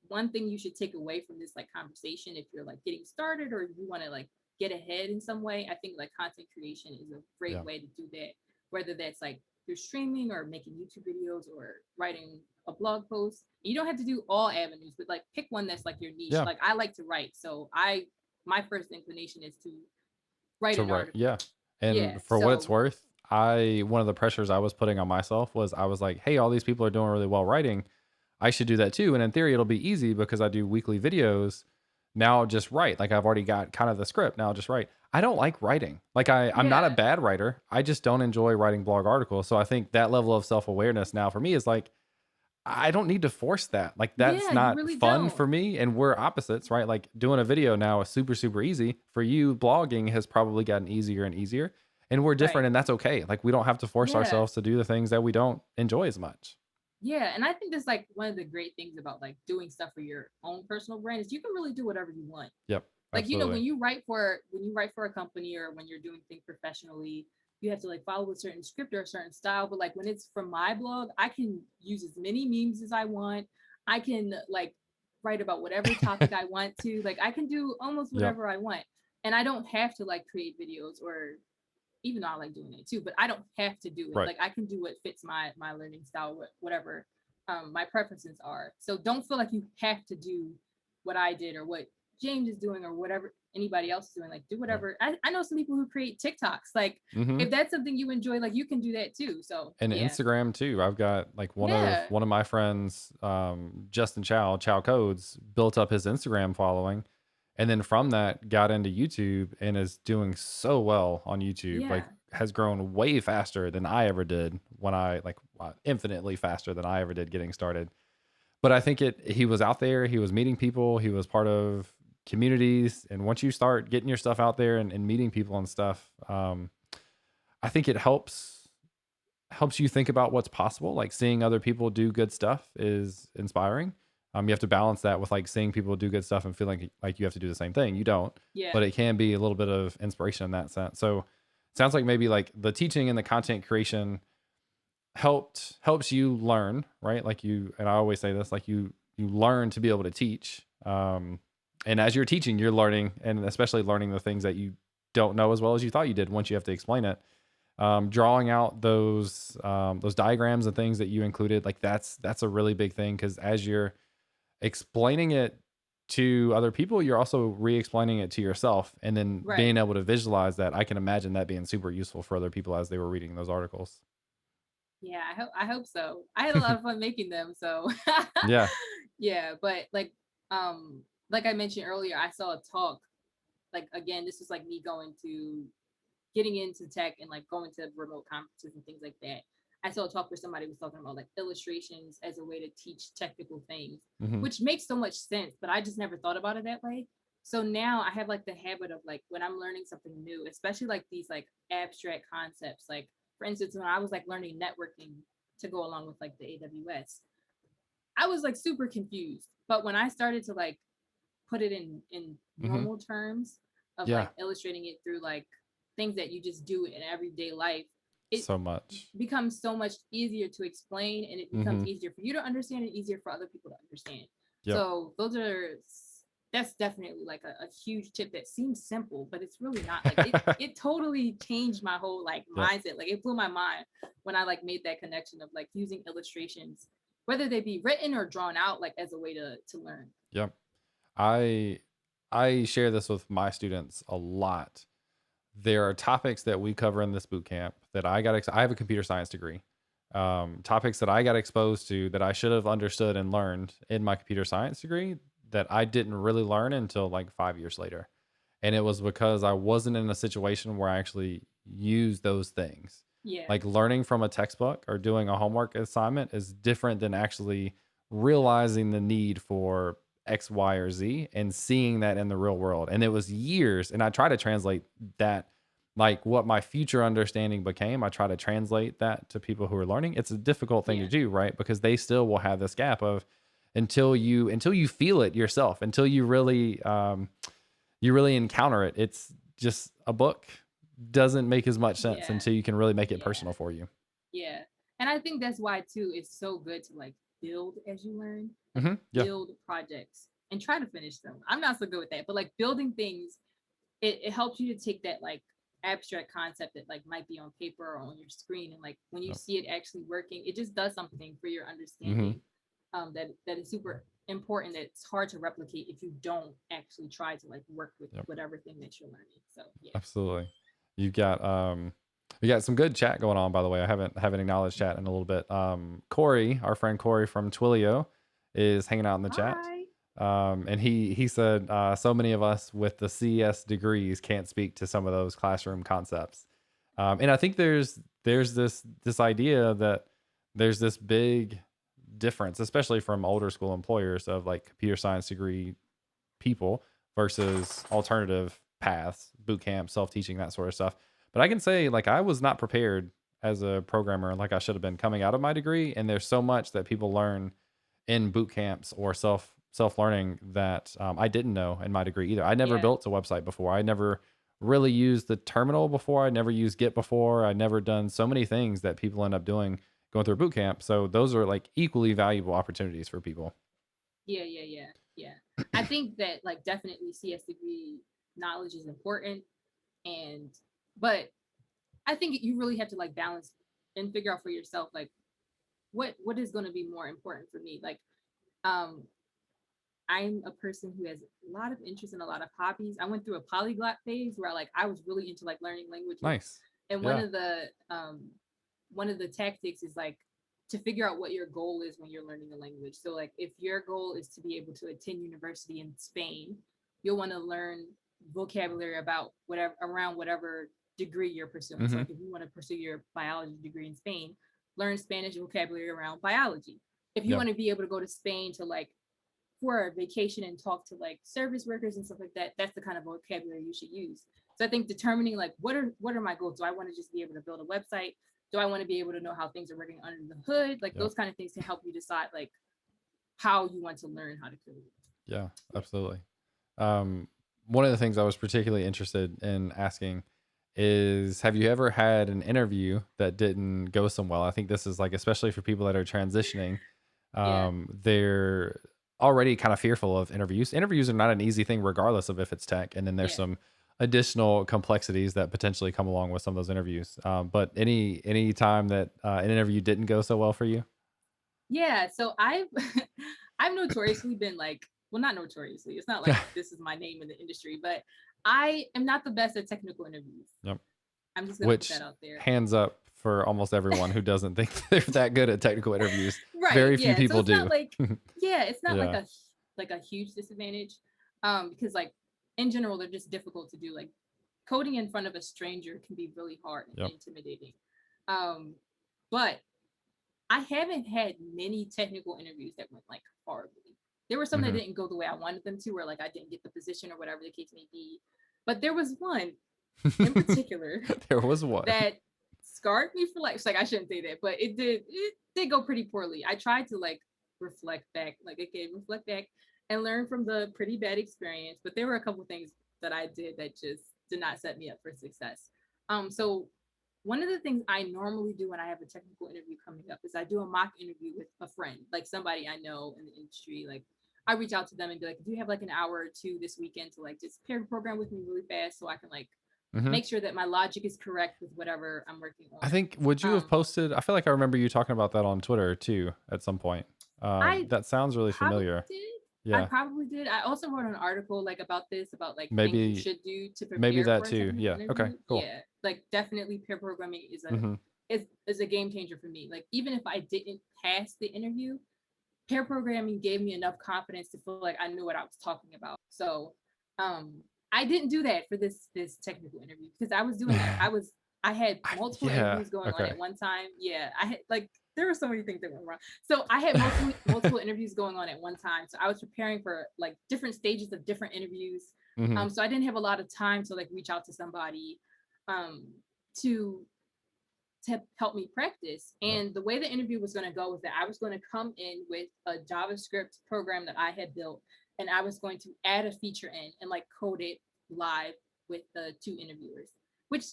B: one thing you should take away from this like conversation, if you're like getting started or you want to like get ahead in some way, I think like content creation is a great
A: Yeah.
B: way to do that, whether that's like through streaming or making YouTube videos or writing a blog post. You don't have to do all avenues, but like pick one that's like your niche.
A: Yeah.
B: Like I like to write, so I my first inclination is to write
A: To
B: an
A: write,
B: article.
A: yeah.
B: Yeah,
A: And for what it's
B: so
A: worth, I one of the pressures I was putting on myself was I was like, "Hey, all these people are doing really well writing. I should do that too." And in theory, it'll be easy because I do weekly videos. Now I'll just write. Like I've already got kind of the script. Now I'll just write. I don't like writing. Like I'm not a
B: yeah,
A: bad writer. I just don't enjoy writing blog articles. So I think that level of self-awareness now for me is like I don't need to force that. Like that's
B: yeah, you
A: not
B: really
A: fun
B: don't.
A: for me and we're opposites, right? Like doing a video now is super super easy. For you, blogging has probably gotten easier and easier. And we're different
B: Right.
A: and that's okay. Like we don't have to force
B: Yeah.
A: ourselves to do the things that we don't enjoy as much.
B: Yeah, and I think that's like one of the great things about like doing stuff for your own personal brand is you can really do whatever you want.
A: Yep,
B: Like
A: absolutely.
B: when you write for a company or when you're doing things professionally, you have to like follow a certain script or a certain style. But like when it's from my blog, I can use as many memes as I want. I can like write about whatever topic I want to. Like I can do almost
A: Yep.
B: whatever I want, and I don't have to like create videos or even though I like doing it too, but I don't have to do it.
A: Right.
B: Like I can do what fits my learning style, whatever my preferences are. So don't feel like you have to do what I did or what James is doing or whatever anybody else is doing. Like do
A: Yeah.
B: whatever. I know some people who create TikToks. Like
A: Mhm.
B: if that's something you enjoy, like you can do that too. So
A: And
B: yeah,
A: Instagram too. I've got like
B: yeah,
A: one of my friends, Justin Chow Codes, built up his Instagram following, and then from that got into YouTube and is doing so well on YouTube. Like
B: yeah,
A: has grown way faster than I ever did when I like infinitely faster than I ever did getting started. But I think he was out there, he was meeting people, he was part of communities, and once you start getting your stuff out there and meeting people and stuff, I think it helps you think about what's possible. Like seeing other people do good stuff is inspiring. You have to balance that with like seeing people do good stuff and feeling like you have to do the same thing. You don't,
B: yeah,
A: but it can be a little bit of inspiration in that sense. So it sounds like maybe like the teaching and the content creation helps you learn, right? Like you and I always say this, like you learn to be able to teach. And as you're teaching, you're learning, and especially learning the things that you don't know as well as you thought you did once you have to explain it. Drawing out those diagrams and things that you included, like that's a really big thing because as you're explaining it to other people, you're also re-explaining it to yourself, and then
B: right.
A: being able to visualize that. I can imagine that being super useful for other people as they were reading those articles.
B: Yeah, I hope so. I had a lot of fun making them, so
A: Yeah.
B: yeah, but like I mentioned earlier, I saw a talk like again, this was like me going to getting into tech and like going to remote conferences and things like that. I saw a talk where somebody was talking about like illustrations as a way to teach technical things,
A: Hmm.
B: which makes so much sense, but I just never thought about it that way. So now I have like the habit of like when I'm learning something new, especially like these like abstract concepts, like for instance, when I was like learning networking to go along with like the AWS, I was like super confused. But when I started to like put it in
A: Hmm.
B: normal terms of
A: Yeah,
B: like illustrating it through like things that you just do in everyday life, it
A: so much.
B: becomes so much easier to explain, and it becomes
A: Hmm.
B: easier for you to understand and easier for other people to understand.
A: Yep.
B: So that's definitely like a huge tip that seems simple, but it's really not. Like it totally changed my whole like
A: Yep.
B: mindset. Like it blew my mind when I like made that connection of like using illustrations, whether they be written or drawn out, like as a way to learn.
A: Yep. I I share this with my students a lot. There are topics that we cover in this boot camp that I have a computer science degree. Topics that I got exposed to that I should have understood and learned in my computer science degree that I didn't really learn until like 5 years later. And it was because I wasn't in a situation where I actually used those things.
B: Yeah,
A: Like learning from a textbook or doing a homework assignment is different than actually realizing the need for X, Y, or Z and seeing that in the real world. And it was years. And I try to translate that, like what my future understanding became. I try to translate that to people who are learning. It's a difficult thing to
B: yeah,
A: do, right? Because they still will have this gap of until you feel it yourself, until you really encounter it. It's just a book doesn't make as much sense
B: yeah,
A: until you can really make it
B: yeah.
A: personal for you.
B: Yeah. And I think that's why too it's so good to like build as you learn, like
A: Yeah.
B: build projects and try to finish them. I'm not so good with that, but like building things, it helps you to take that like abstract concept that like might be on paper or on your screen, and like when you
A: Yep.
B: see it actually working, it just does something for your
A: Hmm.
B: understanding, that is super important, that it's hard to replicate if you don't actually try to like work with
A: Yep.
B: whatever thing that you're learning. So yeah.
A: Absolutely. You got we got some good chat going on, by the way. I haven't acknowledged chat in a little bit. Corey, our friend Corey from Twilio, is hanging out in the chat.
B: Hi.
A: And he said so many of us with the CS degrees can't speak to some of those classroom concepts. And I think there's this idea that there's this big difference, especially from older school employers, of like computer science degree people versus alternative paths, boot camp, self teaching, that sort of stuff. But I can say, like, I was not prepared as a programmer like I should have been coming out of my degree. And there's so much that people learn in boot camps or self learning that I didn't know in my degree either. I never
B: Yeah.
A: built a website before. I never really used the terminal before. I never used Git before. I never done so many things that people end up doing going through a boot camp. So those are like equally valuable opportunities for people.
B: Yeah, yeah, yeah, yeah. I think that like definitely CS degree knowledge is important, and but I think you really have to like balance and figure out for yourself like what is going to be more important for me. Like um I'm a person who has a lot of interest in a lot of hobbies. I went through a polyglot phase where like I was really into like learning languages,
A: Nice.
B: and
A: Yeah.
B: one of the tactics is like to figure out what your goal is when you're learning a language. So like if your goal is to be able to attend university in Spain, you'll want to learn vocabulary about whatever around whatever degree you're pursuing. So
A: Hmm.
B: like if you want to pursue your biology degree in Spain, learn Spanish vocabulary around biology. If you
A: Yeah.
B: want to be able to go to Spain to like for a vacation and talk to like service workers and stuff like that, that's the kind of vocabulary you should use. So I think determining like what are my goals? Do I want to just be able to build a website? Do I want to be able to know how things are working under the hood? Like
A: Yep.
B: those kind of things to help you decide like how you want to learn how to code.
A: Yeah.
B: Yeah.
A: Absolutely. Um, One of the things I was particularly interested in asking is, have you ever had an interview that didn't go so well? I think this is like, especially for people that are transitioning,
B: Yeah.
A: they're already kind of fearful of interviews. Interviews are not an easy thing, regardless of if it's tech. And then there's
B: Yeah.
A: some additional complexities that potentially come along with some of those interviews. But any time that an interview didn't go so well for you?
B: Yeah. So I've I've notoriously been like, well, not notoriously. It's not like this is my name in the industry, but I am not the best at technical interviews.
A: Yep.
B: I'm just gonna put
A: Which,
B: that out there.
A: hands up for almost everyone who doesn't think they're that good at technical interviews.
B: Right.
A: Very few
B: Yeah. So
A: people
B: it's not
A: do.
B: like, yeah, it's not
A: Yeah.
B: like a huge disadvantage. Because like in general, they're just difficult to do. Like coding in front of a stranger can be really hard and
A: Yep.
B: intimidating. Um, but I haven't had many technical interviews that went like horribly. There were some that
A: Mhm.
B: didn't go the way I wanted them to, or like I didn't get the position or whatever the case may be. But there was one in particular
A: There was one.
B: that scarred me for life. It's like I shouldn't say that, but it did go pretty poorly. I tried to like reflect back, like again, reflect back and learn from the pretty bad experience. But there were a couple things that I did that just did not set me up for success. So one of the things I normally do when I have a technical interview coming up is I do a mock interview with a friend, like somebody I know in the industry. Like I reach out to them and be like, do you have like an hour or two this weekend to like just pair program with me really fast so I can like
A: Mhm.
B: make sure that my logic is correct with whatever I'm working
A: I
B: on.
A: think would you have
B: Um,
A: posted I feel like I remember you talking about that on Twitter too at some point.
B: I
A: That sounds really
B: probably
A: familiar.
B: did. I
A: Yeah.
B: probably did. I also wrote an article like about this, about like things you
A: Maybe
B: should do to
A: maybe
B: prepare
A: that
B: for a
A: too.
B: technical
A: Yeah. Okay.
B: interview.
A: Cool.
B: Yeah, like definitely pair programming
A: Mhm.
B: is a game changer for me. Like even if I didn't pass the interview, pair programming gave me enough confidence to feel like I knew what I was talking about. So um I didn't do that for this technical interview because I was doing that. I had multiple
A: Yeah.
B: interviews going on
A: Okay.
B: at one time. Yeah, I had like there were so many things that went wrong. So I had multiple interviews going on at one time. So I was preparing for like different stages of different interviews.
A: Mhm.
B: So I didn't have a lot of time to like reach out to somebody um to help me practice.
A: Yep.
B: And the way the interview was going to go was that I was going to come in with a JavaScript program that I had built, and I was going to add a feature in and like code it live with the two interviewers. Which,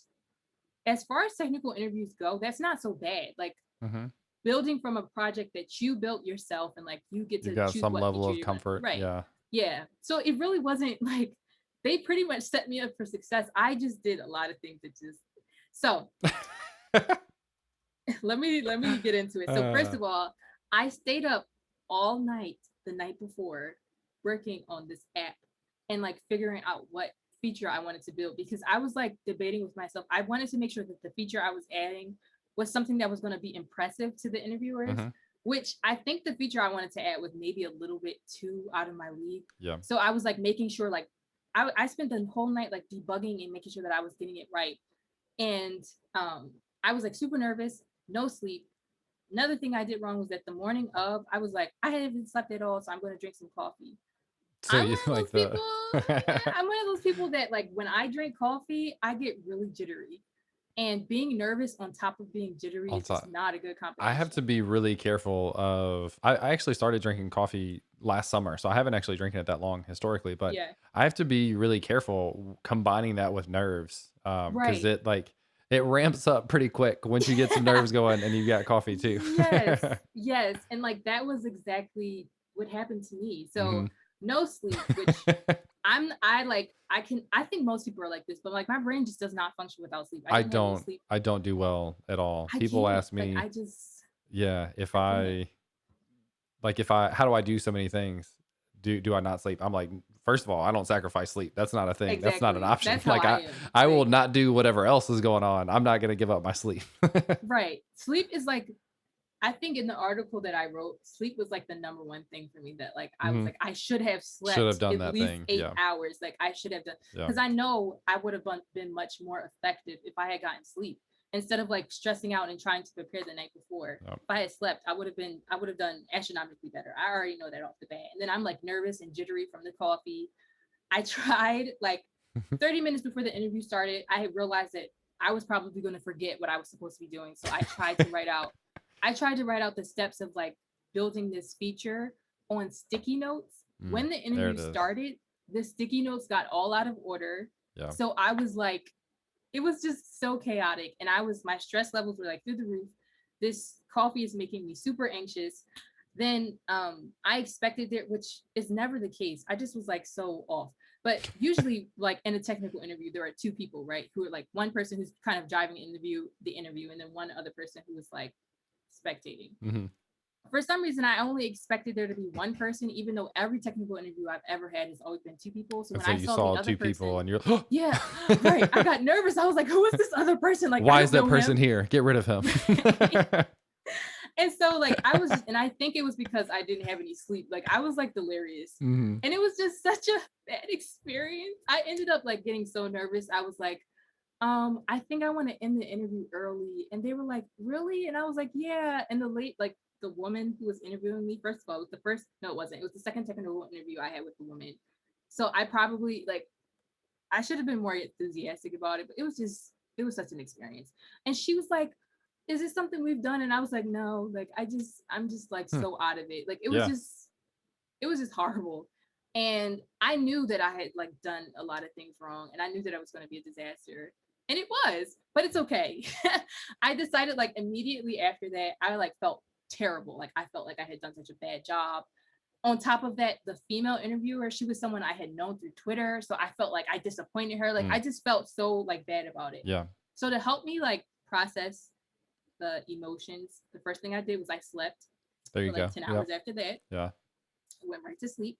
B: as far as technical interviews go, that's not so bad. Like
A: Mhm.
B: building from a project that you built yourself, and like you get
A: You
B: to
A: got
B: choose
A: some
B: what
A: level
B: feature
A: of
B: you're going to.
A: comfort.
B: Right.
A: Yeah.
B: Yeah. So it really wasn't like they pretty much set me up for success. I just did a lot of things that just so let me get into it. So first
A: uh,
B: of all, I stayed up all night the night before working on this app and like figuring out what feature I wanted to build because I was like debating with myself. I wanted to make sure that the feature I was adding was something that was going to be impressive to the interviewers,
A: mhm.
B: which I think the feature I wanted to add was maybe a little bit too out of my league.
A: Yeah.
B: So I was like making sure like I spent the whole night like debugging and making sure that I was getting it right. And um, I was like super nervous, no sleep. Another thing I did wrong was that the morning of, I was like, I haven't slept at all, so I'm going to drink some coffee.
A: So
B: I'm one
A: you
B: of
A: like
B: those people.
A: the
B: Yeah, I'm one of those people that like when I drink coffee, I get really jittery, and being nervous on top of being jittery
A: on
B: is just
A: top.
B: not a good
A: I have
B: combination.
A: to be really careful of I actually started drinking coffee last summer, so I haven't actually drinking it that long historically, but
B: Yeah,
A: I have to be really careful combining that with nerves. Because
B: right.
A: it ramps up pretty quick once you get some nerves going and you got coffee too.
B: Yes, yes, and like that was exactly what happened to me. So
A: Mhm.
B: no sleep, which I think most people are like this, but like my brain just does not function without sleep. I
A: I
B: didn't have any
A: don't
B: sleep.
A: I don't do well at all.
B: I
A: People
B: can't.
A: ask
B: Like
A: me,
B: I just
A: yeah,
B: I can't.
A: if I how do I do so many things? Do I not sleep? I'm like, first of all, I don't sacrifice sleep. That's not a thing. That's not an
B: Exactly.
A: option.
B: That's how
A: Like
B: I am.
A: I will
B: Like
A: not do whatever else is going on. I'm not gonna give up my sleep.
B: right. Sleep is like I think in the article that I wrote, sleep was like the number one thing for me that like I was
A: Hmm.
B: like I should have
A: Should have
B: slept
A: done
B: at
A: that
B: least
A: thing.
B: eight
A: Yeah.
B: hours. Like I should have done
A: Yeah.
B: because I know I would have been much more effective if I had gotten sleep instead of like stressing out and trying to prepare the night before.
A: Yeah.
B: If I had slept, I would have done astronomically better. I already know that off the bat. And then I'm like nervous and jittery from the coffee. I tried like 30 minutes before the interview started. I had realized that I was probably going to forget what I was supposed to be doing. So I tried to write out the steps of like building this feature on sticky notes.
A: Mm,
B: When the
A: there
B: interview
A: it is.
B: started, the sticky notes got all out of order.
A: Yeah.
B: So I was like, it was just so chaotic. And my stress levels were like through the roof. This coffee is making me super anxious. Then I expected it, which is never the case. I just was like so off. But usually, like in a technical interview, there are two people, right? Who are like one person who's kind of driving the interview, and then one other person who was like spectating.
A: Hmm.
B: For some reason, I only expected there to be one person, even though every technical interview I've ever had has always been two people. So
A: And
B: when
A: so
B: I
A: you
B: saw the
A: saw
B: other
A: two people
B: person,
A: and you're
B: yeah, right, I got nervous. I was like, who is this other person? Like, I
A: why is
B: don't
A: that
B: know
A: person
B: him.
A: here? Get rid of him.
B: And so like I was just, and I think it was because I didn't have any sleep. Like I was like delirious.
A: Hmm.
B: And it was just such a bad experience. I ended up like getting so nervous. I was like, I think I want to end the interview early. And they were like, really? And I was like, yeah. And the woman who was interviewing me, first of all, it was the first, no, it wasn't. It was the second technical interview I had with the woman. So I probably, I should have been more enthusiastic about it, but it was such an experience. And she was like, is this something we've done? And I was like, no, I'm just like
A: Hmm.
B: so out of it. Like,
A: Yeah.
B: it was just horrible. And I knew that I had like done a lot of things wrong, and I knew that I was going to be a disaster. And it was, but it's okay. I decided like immediately after that, I like felt terrible. Like I felt like I had done such a bad job. On top of that, the female interviewer, she was someone I had known through Twitter. So I felt like I disappointed her. Like
A: Mm.
B: I just felt so like bad about it.
A: Yeah.
B: So to help me like process the emotions, the first thing I did was I slept
A: There you
B: for like
A: go.
B: 10
A: Yep.
B: hours after that.
A: Yeah.
B: I went right to sleep.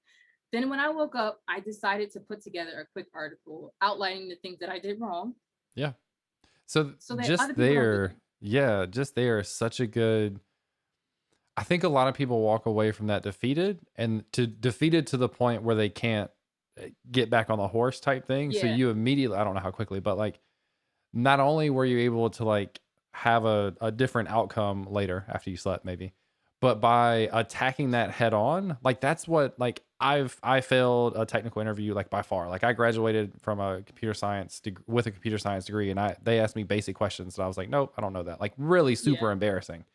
B: Then when I woke up, I decided to put together a quick article outlining the things that I did wrong
A: Yeah. So
B: so that other
A: just
B: people don't do
A: there,
B: them.
A: yeah, just there is such a good. I think a lot of people walk away from that defeated and to defeated to the point where they can't get back on the horse type thing. So
B: Yeah,
A: you immediately, I don't know how quickly, but like not only were you able to like have a different outcome later after you slept, maybe, but by attacking that head on, like that's what like I failed a technical interview like by far. Like I graduated from a computer science with a computer science degree, and they asked me basic questions, and I was like, nope, I don't know that. Like really super
B: yeah,
A: embarrassing.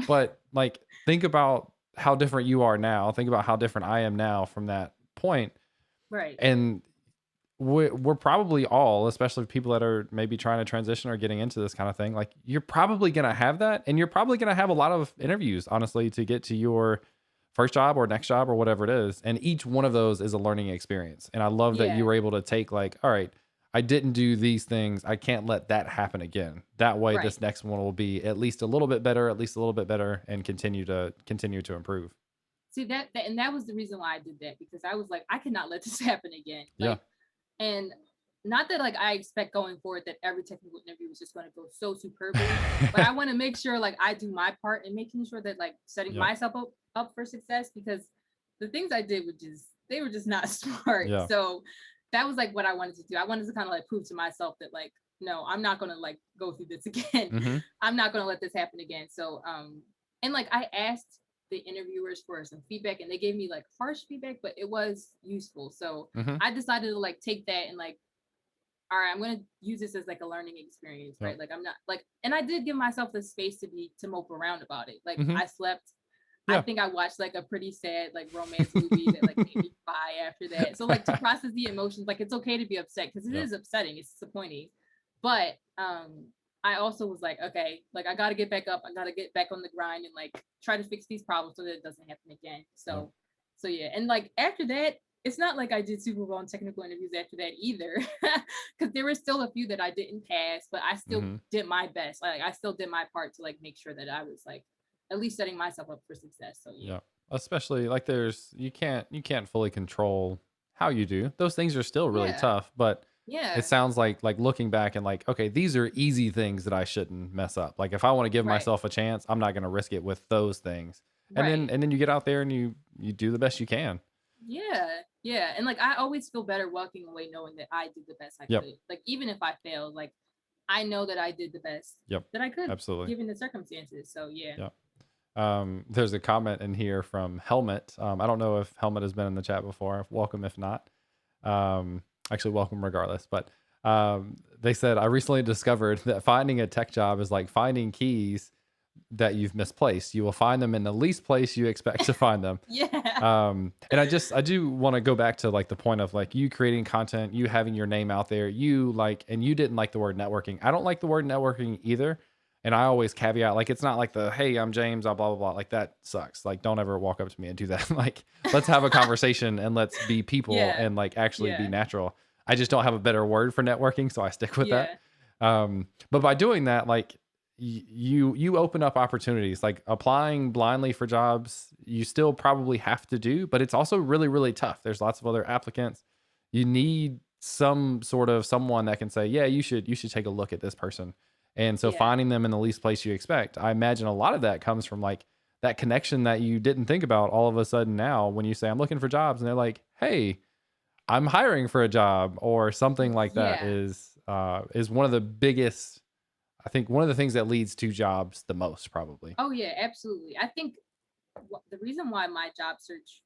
A: But like think about how different you are now. Think about how different I am now from that point,
B: right.
A: and we're probably all, especially people that are maybe trying to transition or getting into this kind of thing, like you're probably going to have that. And you're probably going to have a lot of interviews, honestly, to get to your first job or next job or whatever it is. And each one of those is a learning experience. And I love that you
B: Yeah,
A: were able to take, like, all right, I didn't do these things. I can't let that happen again. That way,
B: right.
A: this next one will be at least a little bit better, at least a little bit better, and continue to improve.
B: See and that was the reason why I did that, because I was like, I cannot let this happen again.
A: Yeah.
B: And not that like I expect going forward that every technical interview is just going to go so superbly, but I want to make sure like I do my part in making sure that like setting
A: Yep.
B: myself up for success, because the things I did were just they were just not smart.
A: Yeah.
B: So that was like what I wanted to do. I wanted to kind of like prove to myself that like, no, I'm not going to like go through this again.
A: Hmm.
B: I'm not going to let this happen again. So and like I asked the interviewers for some feedback, and they gave me like harsh feedback, but it was useful. So
A: Hmm.
B: I decided to like take that and like, all right, I'm gonna use this as like a learning experience,
A: Yep.
B: right? Like I'm not like, and I did give myself the space to mope around about it. Like
A: Hmm.
B: I slept. I
A: Yeah.
B: think I watched like a pretty sad like romance movie that like made me cry after that. So like to process the emotions, like it's okay to be upset because it
A: Yep.
B: is upsetting, it's disappointing. But I also was like, okay, like I gotta get back up, I gotta get back on the grind and like try to fix these problems so that it doesn't happen again.
A: Yep.
B: So yeah, and like after that, it's not like I did super well in technical interviews after that either, because there were still a few that I didn't pass, but I still
A: Hmm.
B: did my best. Like I still did my part to like make sure that I was like at least setting myself up for success. So yeah.
A: Yeah. Especially like there's you can't fully control how you do. Those things are still really
B: Yeah.
A: tough, but it
B: Yeah.
A: sounds like looking back and like, okay, these are easy things that I shouldn't mess up. Like if I want to give
B: Right.
A: myself a chance, I'm not going to risk it with those things.
B: Right.
A: And then you get out there and you do the best you can.
B: Yeah. Yeah. And like I always feel better walking away knowing that I did the best I
A: Yep.
B: could. Like even if I failed, like I know that I did the best
A: Yep.
B: that I could
A: Absolutely.
B: given the circumstances. So yeah.
A: Yep. There's a comment in here from Helmet. I don't know if Helmet has been in the chat before. Welcome if not. Actually, welcome regardless. But they said, I recently discovered that finding a tech job is like finding keys that you've misplaced. You will find them in the least place you expect to find them.
B: Yeah.
A: And I do want to go back to like the point of like you creating content, you having your name out there, you like, and you didn't like the word networking. I don't like the word networking either. And I always caveat, like, it's not like the, hey, I'm James, blah, blah, blah. Like that sucks. Like, don't ever walk up to me and do that. Like, let's have a conversation and let's be people
B: Yeah.
A: and like actually be
B: Yeah.
A: natural. I just don't have a better word for networking. So I stick with that.
B: Yeah.
A: But by doing that, like you open up opportunities, like applying blindly for jobs, you still probably have to do, but it's also really, really tough. There's lots of other applicants. You need some sort of someone that can say, yeah, you should take a look at this person. And so
B: Yeah.
A: finding them in the least place you expect, I imagine a lot of that comes from like that connection that you didn't think about all of a sudden now when you say, I'm looking for jobs, and they're like, hey, I'm hiring for a job or something like that
B: Yeah.
A: is is one of the biggest. I think one of the things that leads to jobs the most, probably.
B: Oh yeah, absolutely. I think the reason why my job search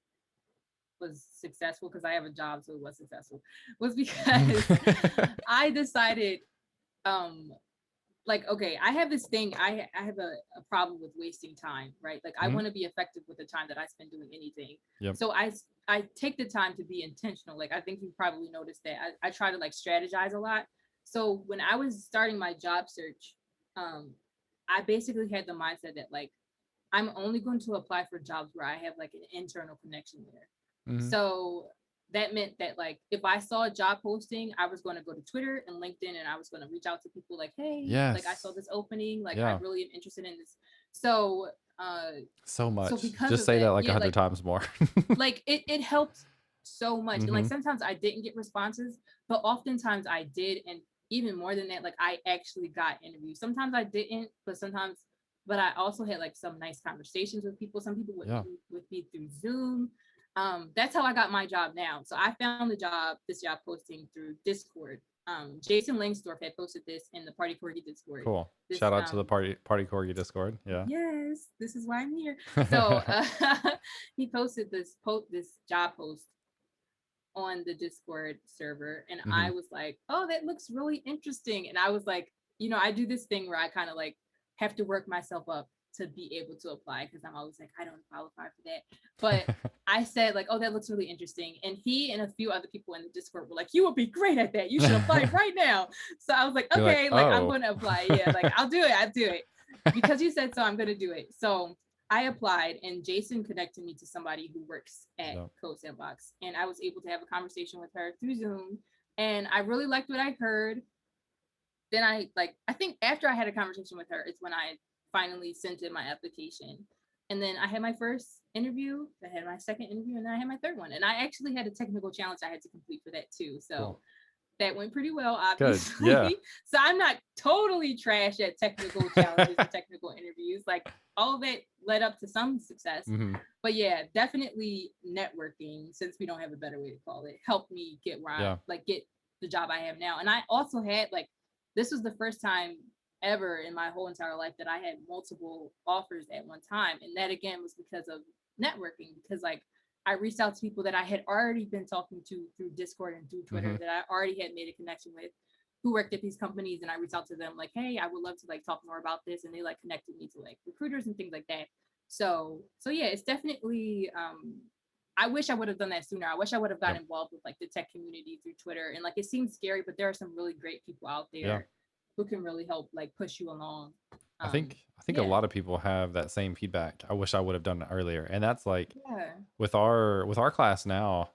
B: was successful, because I have a job, so it was successful, was because I decided, um, like, okay, I have this thing. I have a problem with wasting time, right? Like, I
A: Mhm.
B: want to be effective with the time that I spend doing anything.
A: Yep.
B: So I take the time to be intentional. Like, I think you probably noticed that I try to like strategize a lot. So when I was starting my job search, um, I basically had the mindset that like I'm only going to apply for jobs where I have like an internal connection there.
A: Mhm.
B: So that meant that like if I saw a job posting, I was going to go to Twitter and LinkedIn and I was going to reach out to people like, hey, like I saw
A: Yes.
B: this opening, like I
A: Yeah.
B: really am interested in this. So uh
A: So
B: so
A: much.
B: because
A: Just
B: of
A: say that
B: that,
A: like
B: yeah,
A: 100
B: like
A: times more.
B: it helped so much. And like
A: Mhm.
B: sometimes I didn't get responses, but oftentimes I did. And even more than that, like I actually got interviews. Sometimes I didn't, but sometimes, but I also had like some nice conversations with people. Some people would
A: Yeah.
B: meet with me through Zoom. That's how I got my job now. So I found this job posting through Discord. Jason Langsdorff had posted this in the Party Corgi Discord.
A: Cool.
B: This
A: Shout out to the Party Corgi Discord. Yeah.
B: Yes, this is why I'm here. So he posted this job post on the Discord server, and I
A: Mhm.
B: was like, "Oh, that looks really interesting." And I was like, I do this thing where I kind of like have to work myself up to be able to apply because I'm always like, I don't qualify for that. But I said like, "Oh, that looks really interesting," and he and a few other people in the Discord were like, "You would be great at that. You should apply right now." So I was like,
A: You're like,
B: "Okay, like I'm
A: "Oh."
B: going to apply. Yeah, like I'll do it. I'll do it because you said so. I'm going to do it." So I applied, and Jason connected me to somebody who works at
A: Yep.
B: Code Sandbox, and I was able to have a conversation with her through Zoom, and I really liked what I heard. Then I think after I had a conversation with her is when I finally sent in my application, and then I had my first interview, I had my second interview, and then I had my third one, and I actually had a technical challenge I had to complete for that too.
A: Cool.
B: So that went pretty well,
A: Good. Yeah.
B: obviously. So I'm not totally trash at technical challenges and technical interviews. Like all of it led up to some success.
A: Mhm.
B: But yeah, definitely networking, since we don't have a better way to call it, helped me get where
A: Yeah.
B: get the job I have now. And I also had like this was the first time ever in my whole entire life that I had multiple offers at one time. And that again was because of networking, because like I reached out to people that I had already been talking to through Discord and through Twitter
A: Mhm.
B: that I already had made a connection with, who worked at these companies, and I reached out to them like, hey, I would love to like talk more about this, and they like connected me to like recruiters and things like that. So yeah, it's definitely I wish I would have done that sooner. I wish I would have gotten
A: Yep.
B: involved with like the tech community through Twitter. And like it seems scary, but there are some really great people out
A: Yeah.
B: there who can really help like push you along.
A: I think a
B: Yeah.
A: lot of people have that same feedback. I wish I would have done it earlier. And that's like
B: Yeah.
A: with our class now,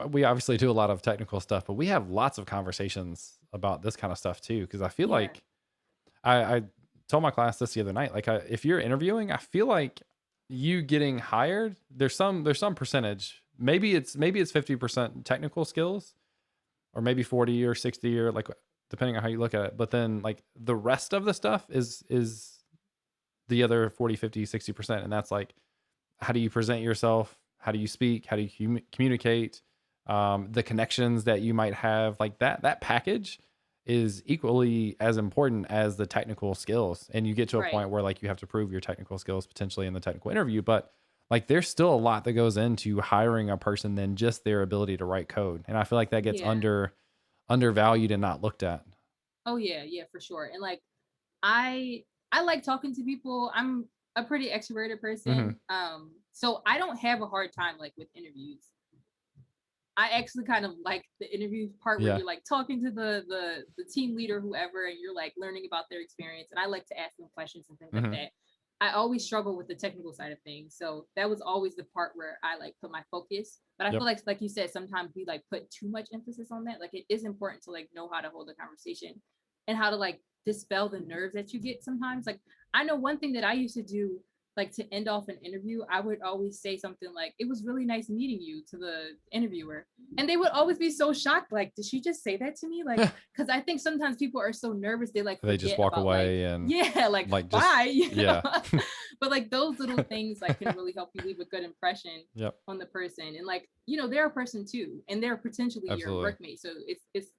A: we obviously do a lot of technical stuff, but we have lots of conversations about this kind of stuff too. Cause I feel
B: Yeah.
A: like I told my class this the other night. Like, if you're interviewing, I feel like you getting hired, there's some percentage. Maybe it's 50% technical skills, or maybe 40 or 60, or like depending on how you look at it. But then like the rest of the stuff is the other 40, 50, 60%, and that's like, how do you present yourself? How do you speak? How do you communicate? The connections that you might have, like that package is equally as important as the technical skills. And you get to a
B: Right.
A: point where like you have to prove your technical skills potentially in the technical interview, but like there's still a lot that goes into hiring a person than just their ability to write code. And I feel like that gets
B: Yeah.
A: undervalued and not looked at.
B: Oh yeah, yeah, for sure. And like I I like talking to people. I'm a pretty extroverted
A: Hmm.
B: person. So I don't have a hard time like with interviews. I actually kind of like the interview part where
A: Yeah.
B: you're like talking to the team leader, whoever, and you're like learning about their experience. And I like to ask them questions and things like
A: Hmm.
B: that. I always struggle with the technical side of things. So that was always the part where I like put my focus. But I feel
A: Yep.
B: like you said, sometimes we like put too much emphasis on that. Like it is important to like know how to hold a conversation and how to like dispel the nerves that you get sometimes. Like I know one thing that I used to do, like to end off an interview, I would always say something like, "It was really nice meeting you," to the interviewer. And they would always be so shocked, like, did she just say that to me? Like, because I think sometimes people are so nervous they like
A: They just
B: forget
A: walk
B: about like,
A: away and
B: yeah, like
A: like just,
B: bye,
A: yeah.
B: but like those little things like can really help you leave a good impression
A: Yep.
B: on the person. And like, they're a person too, and they're potentially your
A: Absolutely.
B: workmate. So it's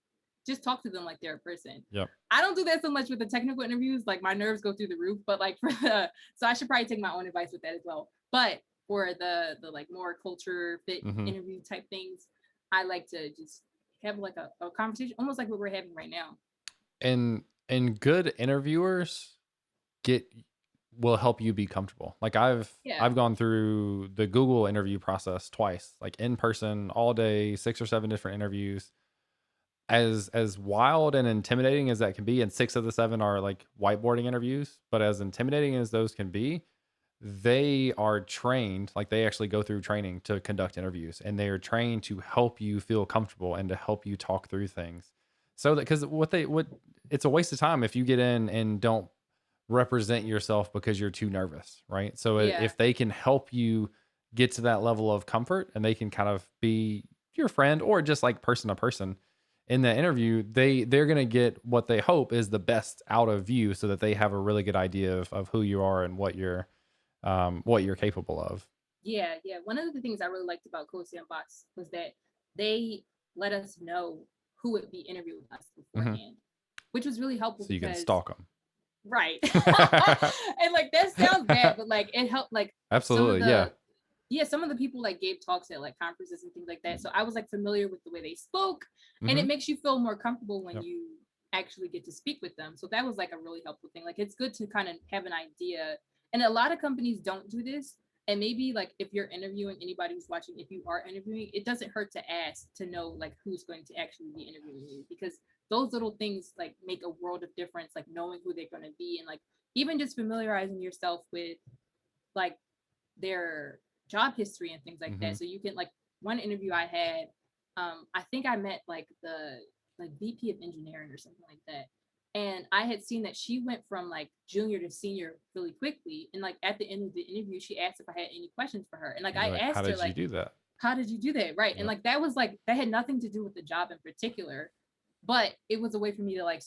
B: just talk to them like they're a person.
A: Yep.
B: I don't do that so much with the technical interviews. Like my nerves go through the roof, but like so I should probably take my own advice with that as well. But for the like more culture fit
A: Hmm.
B: interview type things, I like to just have like a conversation, almost like what we're having right now.
A: And good interviewers get will help you be comfortable. Like
B: Yeah.
A: I've gone through the Google interview process twice, like in person all day, 6 or 7 different interviews. As wild and intimidating as that can be, and 6 of the 7 are like whiteboarding interviews, but as intimidating as those can be, they are trained, like they actually go through training to conduct interviews, and they are trained to help you feel comfortable and to help you talk through things. So that because what it's a waste of time if you get in and don't represent yourself because you're too nervous, right? So
B: Yeah.
A: if they can help you get to that level of comfort and they can kind of be your friend or just like person to person in the interview, they're going to get what they hope is the best out of you so that they have a really good idea of who you are and what you're capable of.
B: Yeah, yeah. One of the things I really liked about Code Sandbox was that they let us know who would be interviewing us
A: Hmm.
B: beforehand, which was really helpful
A: So you can
B: because
A: stalk them.
B: right. And like that sounds bad, but like it helped like some of
A: Absolutely. Yeah.
B: the yeah, some of the people like gave talks at like conferences and things like that. So I was like familiar with the way they spoke, and
A: Hmm.
B: it makes you feel more comfortable when
A: Yep.
B: you actually get to speak with them. So that was like a really helpful thing. Like it's good to kind of have an idea. And a lot of companies don't do this. And maybe like if you're interviewing anybody who's watching, if you are interviewing, it doesn't hurt to ask to know like who's going to actually be interviewing you, because those little things like make a world of difference, like knowing who they're going to be, and like even just familiarizing yourself with like their job history and things like
A: Hmm.
B: that. So you can like one interview I had, I think I met like the like VP of engineering or something like that. And I had seen that she went from like junior to senior really quickly. And like at the end of the interview, she asked if I had any questions for her. And like
A: And
B: I
A: you're like, how
B: asked her
A: did you
B: like,
A: do that?
B: how did you do that? Right. And
A: Yep.
B: like that was like that had nothing to do with the job in particular, but it was a way for me to like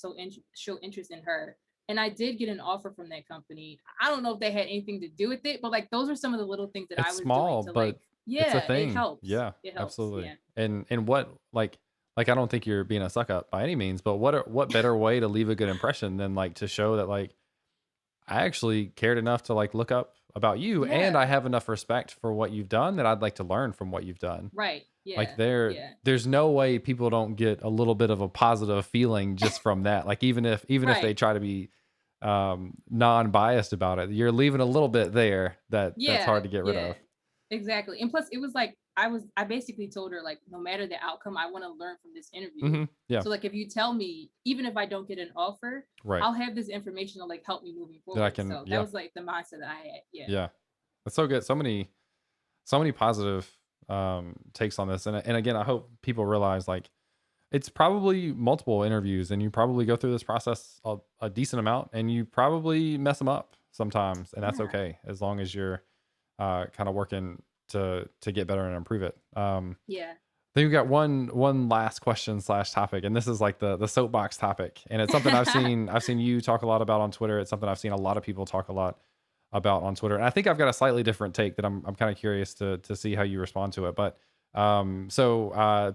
B: show interest in her. And I did get an offer from that company. I don't know if they had anything to do with it, but like those are some of the little things that I
A: It's
B: was doing
A: small,
B: to like,
A: but it's a
B: yeah, it
A: thing.
B: helps.
A: Yeah,
B: It helps.
A: absolutely.
B: Yeah.
A: And what like I don't think you're being a suck up by any means, but what better way to leave a good impression than like to show that like I actually cared enough to like look up about you and I
B: Yeah.
A: have enough respect for what you've done that I'd like to learn from what you've done.
B: Right.
A: Like
B: Yeah. Yeah.
A: there's no way people don't get a little bit of a positive feeling just from that. Like even if they
B: Right.
A: try to be non-biased about it, you're leaving a little bit there that's
B: Yeah.
A: hard to get rid
B: Yeah.
A: of.
B: Exactly. And plus it was like I basically told her like no matter the outcome, I want to learn from this interview.
A: Hmm. Yeah.
B: So like if you tell me, even if I don't get an offer,
A: Right.
B: I'll have this information to like help me moving
A: That I
B: forward.
A: can,
B: So that
A: yeah.
B: was like the mindset that I had. Yeah.
A: Yeah. That's so good. So many positive takes on this. And again, I hope people realize like it's probably multiple interviews and you probably go through this process a decent amount and you probably mess them up sometimes. And that's
B: Yeah.
A: okay as long as you're kind of working to get better and improve it.
B: Yeah.
A: Then we've got one last question slash topic, and this is like the soapbox topic, and it's something I've seen you talk a lot about on Twitter. It's something I've seen a lot of people talk a lot about on Twitter, and I think I've got a slightly different take that I'm kind of curious to see how you respond to it. But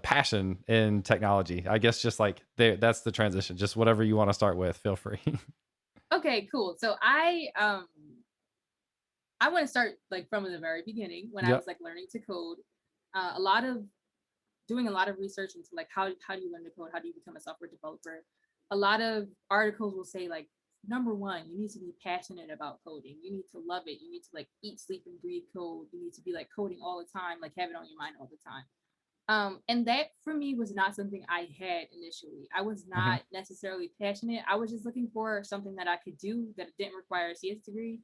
A: passion in technology, I guess, just like there, that's the transition. Just whatever you want to start with, feel free.
B: Okay, cool. So I want to start like from the very beginning when I
A: Yep.
B: was like learning to code. A lot of doing a lot of research into like how do you learn to code? How do you become a software developer? A lot of articles will say like number one, you need to be passionate about coding. You need to love it. You need to like eat, sleep, and breathe code. You need to be like coding all the time, like have it on your mind all the time. And that for me was not something I had initially. I was
A: Hmm.
B: not necessarily passionate. I was just looking for something that I could do that didn't require a CS degree,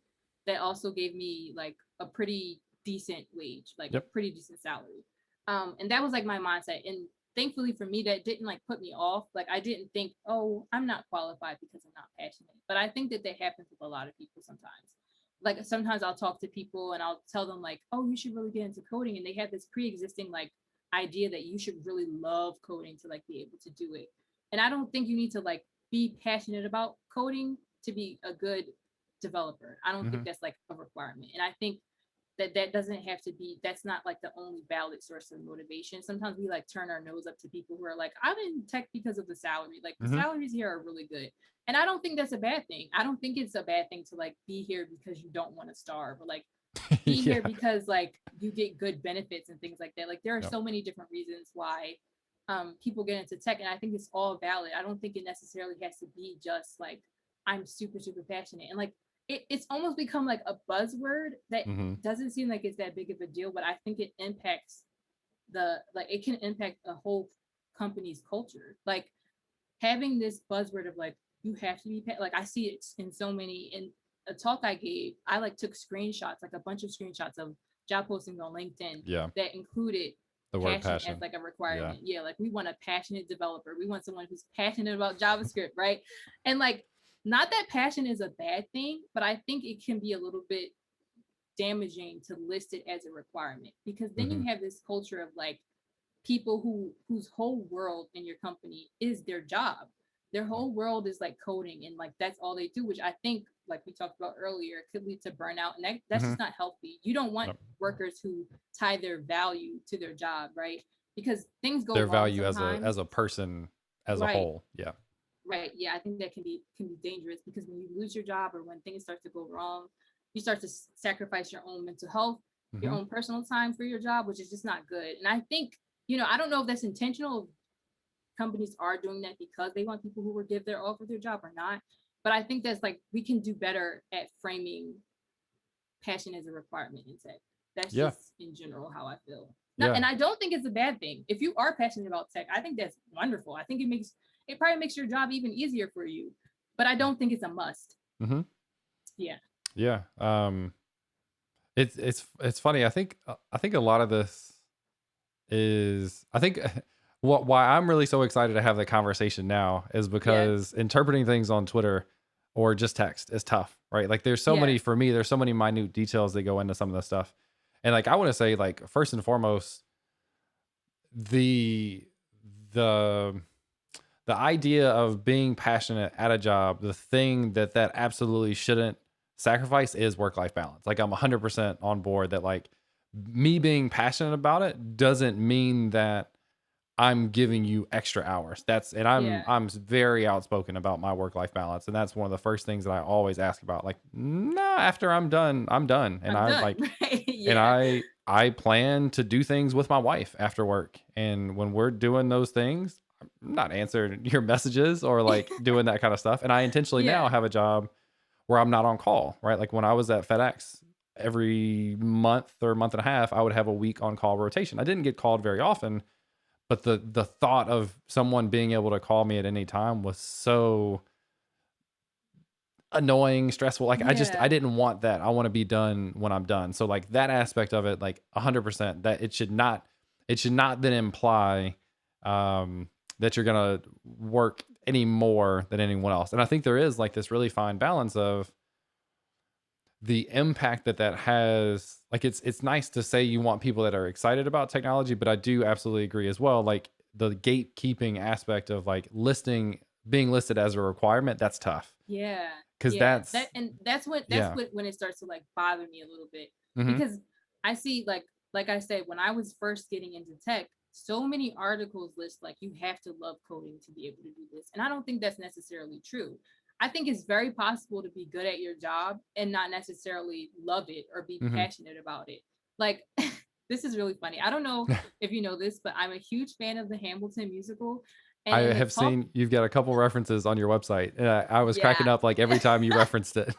B: that also gave me like a pretty decent wage, like a
A: Yep.
B: pretty decent salary. And that was like my mindset. And thankfully for me, that didn't like put me off. Like I didn't think, oh, I'm not qualified because I'm not passionate. But I think that that happens with a lot of people sometimes. Like sometimes I'll talk to people and I'll tell them like, oh, you should really get into coding, and they have this pre-existing like idea that you should really love coding to like be able to do it. And I don't think you need to like be passionate about coding to be a good developer. I don't think
A: Hmm.
B: that's like a requirement. And I think that doesn't have to be, that's not like the only valid source of motivation. Sometimes we like turn our nose up to people who are like, I'm in tech because of the salary. Like the
A: Hmm.
B: salaries here are really good. And I don't think that's a bad thing. I don't think it's a bad thing to like be here because you don't want to starve, or like be
A: Yeah.
B: here because like you get good benefits and things like that. Like there are
A: Yep.
B: so many different reasons why people get into tech, and I think it's all valid. I don't think it necessarily has to be just like I'm super super passionate, and like it's almost become like a buzzword that
A: Hmm.
B: doesn't seem like it's that big of a deal, but I think it impacts the like it can impact a whole company's culture. Like having this buzzword of like you have to be like I see it in so many. In a talk I gave, I like took screenshots, like a bunch of screenshots of job postings on LinkedIn
A: Yeah.
B: that included
A: The word
B: passion as
A: passion.
B: like a
A: Yeah.
B: requirement. Yeah, like we want a passionate developer, we want someone who's passionate about JavaScript, right? And like not that passion is a bad thing, but I think it can be a little bit damaging to list it as a requirement, because then
A: Hmm.
B: you have this culture of like people whose whole world in your company is their job. Their
A: Yeah.
B: whole world is like coding, and like that's all they do, which I think, like we talked about earlier, could lead to burnout, and that's
A: Hmm.
B: just not healthy. You don't want
A: Yep.
B: workers who tie their value to their job, right? Because things go
A: Their
B: wrong
A: value
B: sometimes.
A: as a person as a
B: Right,
A: whole. Yeah.
B: right. Yeah, I think that can be dangerous, because when you lose your job or when things start to go wrong, you start to sacrifice your own mental health, your
A: Hmm.
B: own personal time for your job, which is just not good. And I think, I don't know if that's intentional, companies are doing that because they want people who will give their all for their job or not. But I think that's like we can do better at framing passion as a requirement in tech. That's
A: Yeah.
B: just in general how I feel. Now,
A: Yeah.
B: and I don't think it's a bad thing. If you are passionate about tech, I think that's wonderful. I think it probably makes your job even easier for you. But I don't think it's a must.
A: Hmm.
B: Yeah.
A: Yeah. It's funny. I think a lot of this is I think what why I'm really so excited to have the conversation now is
B: Yeah.
A: because interpreting things on Twitter or just text is tough, right? Like there's so
B: Yeah.
A: many for me, there's so many minute details that go into some of this stuff. And like I want to say like first and foremost, the the the idea of being passionate at a job, the thing that absolutely shouldn't sacrifice is work life balance. Like I'm 100% on board that like me being passionate about it doesn't mean that I'm giving you extra hours. That's and
B: Yeah.
A: I'm very outspoken about my work life balance, and that's one of the first things that I always ask about. Like, nah, after I'm done, and
B: I'm
A: I
B: done.
A: like
B: Right.
A: and
B: Yeah.
A: I plan to do things with my wife after work. And when we're doing those things, I'm not answering your messages or like doing that kind of stuff. And I intentionally now
B: Yeah.
A: have a job where I'm not on call, right? Like when I was at FedEx, every month or month and a half, I would have a week on call rotation. I didn't get called very often, but the thought of someone being able to call me at any time was so annoying, stressful. Like I
B: Yeah.
A: didn't want that. I want to be done when I'm done. So like that aspect of it, like 100%, that it should not then imply um, that you're gonna work any more than anyone else. And I think there is like this really fine balance of the impact that has. Like it's nice to say you want people that are excited about technology, but I do absolutely agree as well. Like the gatekeeping aspect of like being listed as a requirement, that's tough
B: Yeah,
A: because
B: yeah. That
A: that's
B: and that's
A: yeah.
B: what when it starts to like bother me a little bit,
A: Mhm.
B: because I see like I said, when I was first getting into tech, so many articles list like you have to love coding to be able to do this. And I don't think that's necessarily true. I think it's very possible to be good at your job and not necessarily love it or be
A: Mhm.
B: passionate about it. Like this is really funny. I don't know if you know this, but I'm a huge fan of the Hamilton musical. And
A: I
B: in the
A: have
B: talk,
A: seen you've got a couple references on your website, and I was cracking
B: yeah.
A: up like every time you referenced it.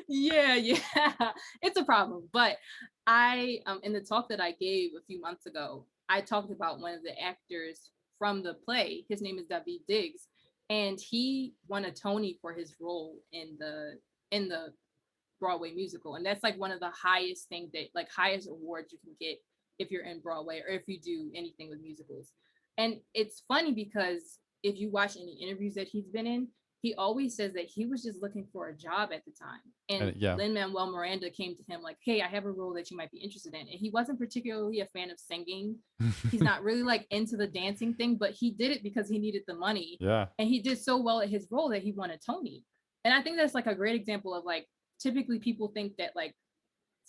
B: Yeah, yeah. It's a problem. But I in the talk that I gave a few months ago, I talked about one of the actors from the play. His name is David Diggs, and he won a Tony for his role in the Broadway musical. And that's like one of the highest things that like highest awards you can get if you're in Broadway or if you do anything with musicals. And it's funny because if you watch any interviews that he's been in, he always says that he was just looking for a job at the time. And
A: And yeah.
B: Lin-Manuel Miranda came to him like, hey, I have a role that you might be interested in. And he wasn't particularly a fan of singing. He's not really like into the dancing thing, but he did it because he needed the money.
A: Yeah.
B: And he did so well at his role that he won a Tony. And I think that's like a great example of like typically people think that like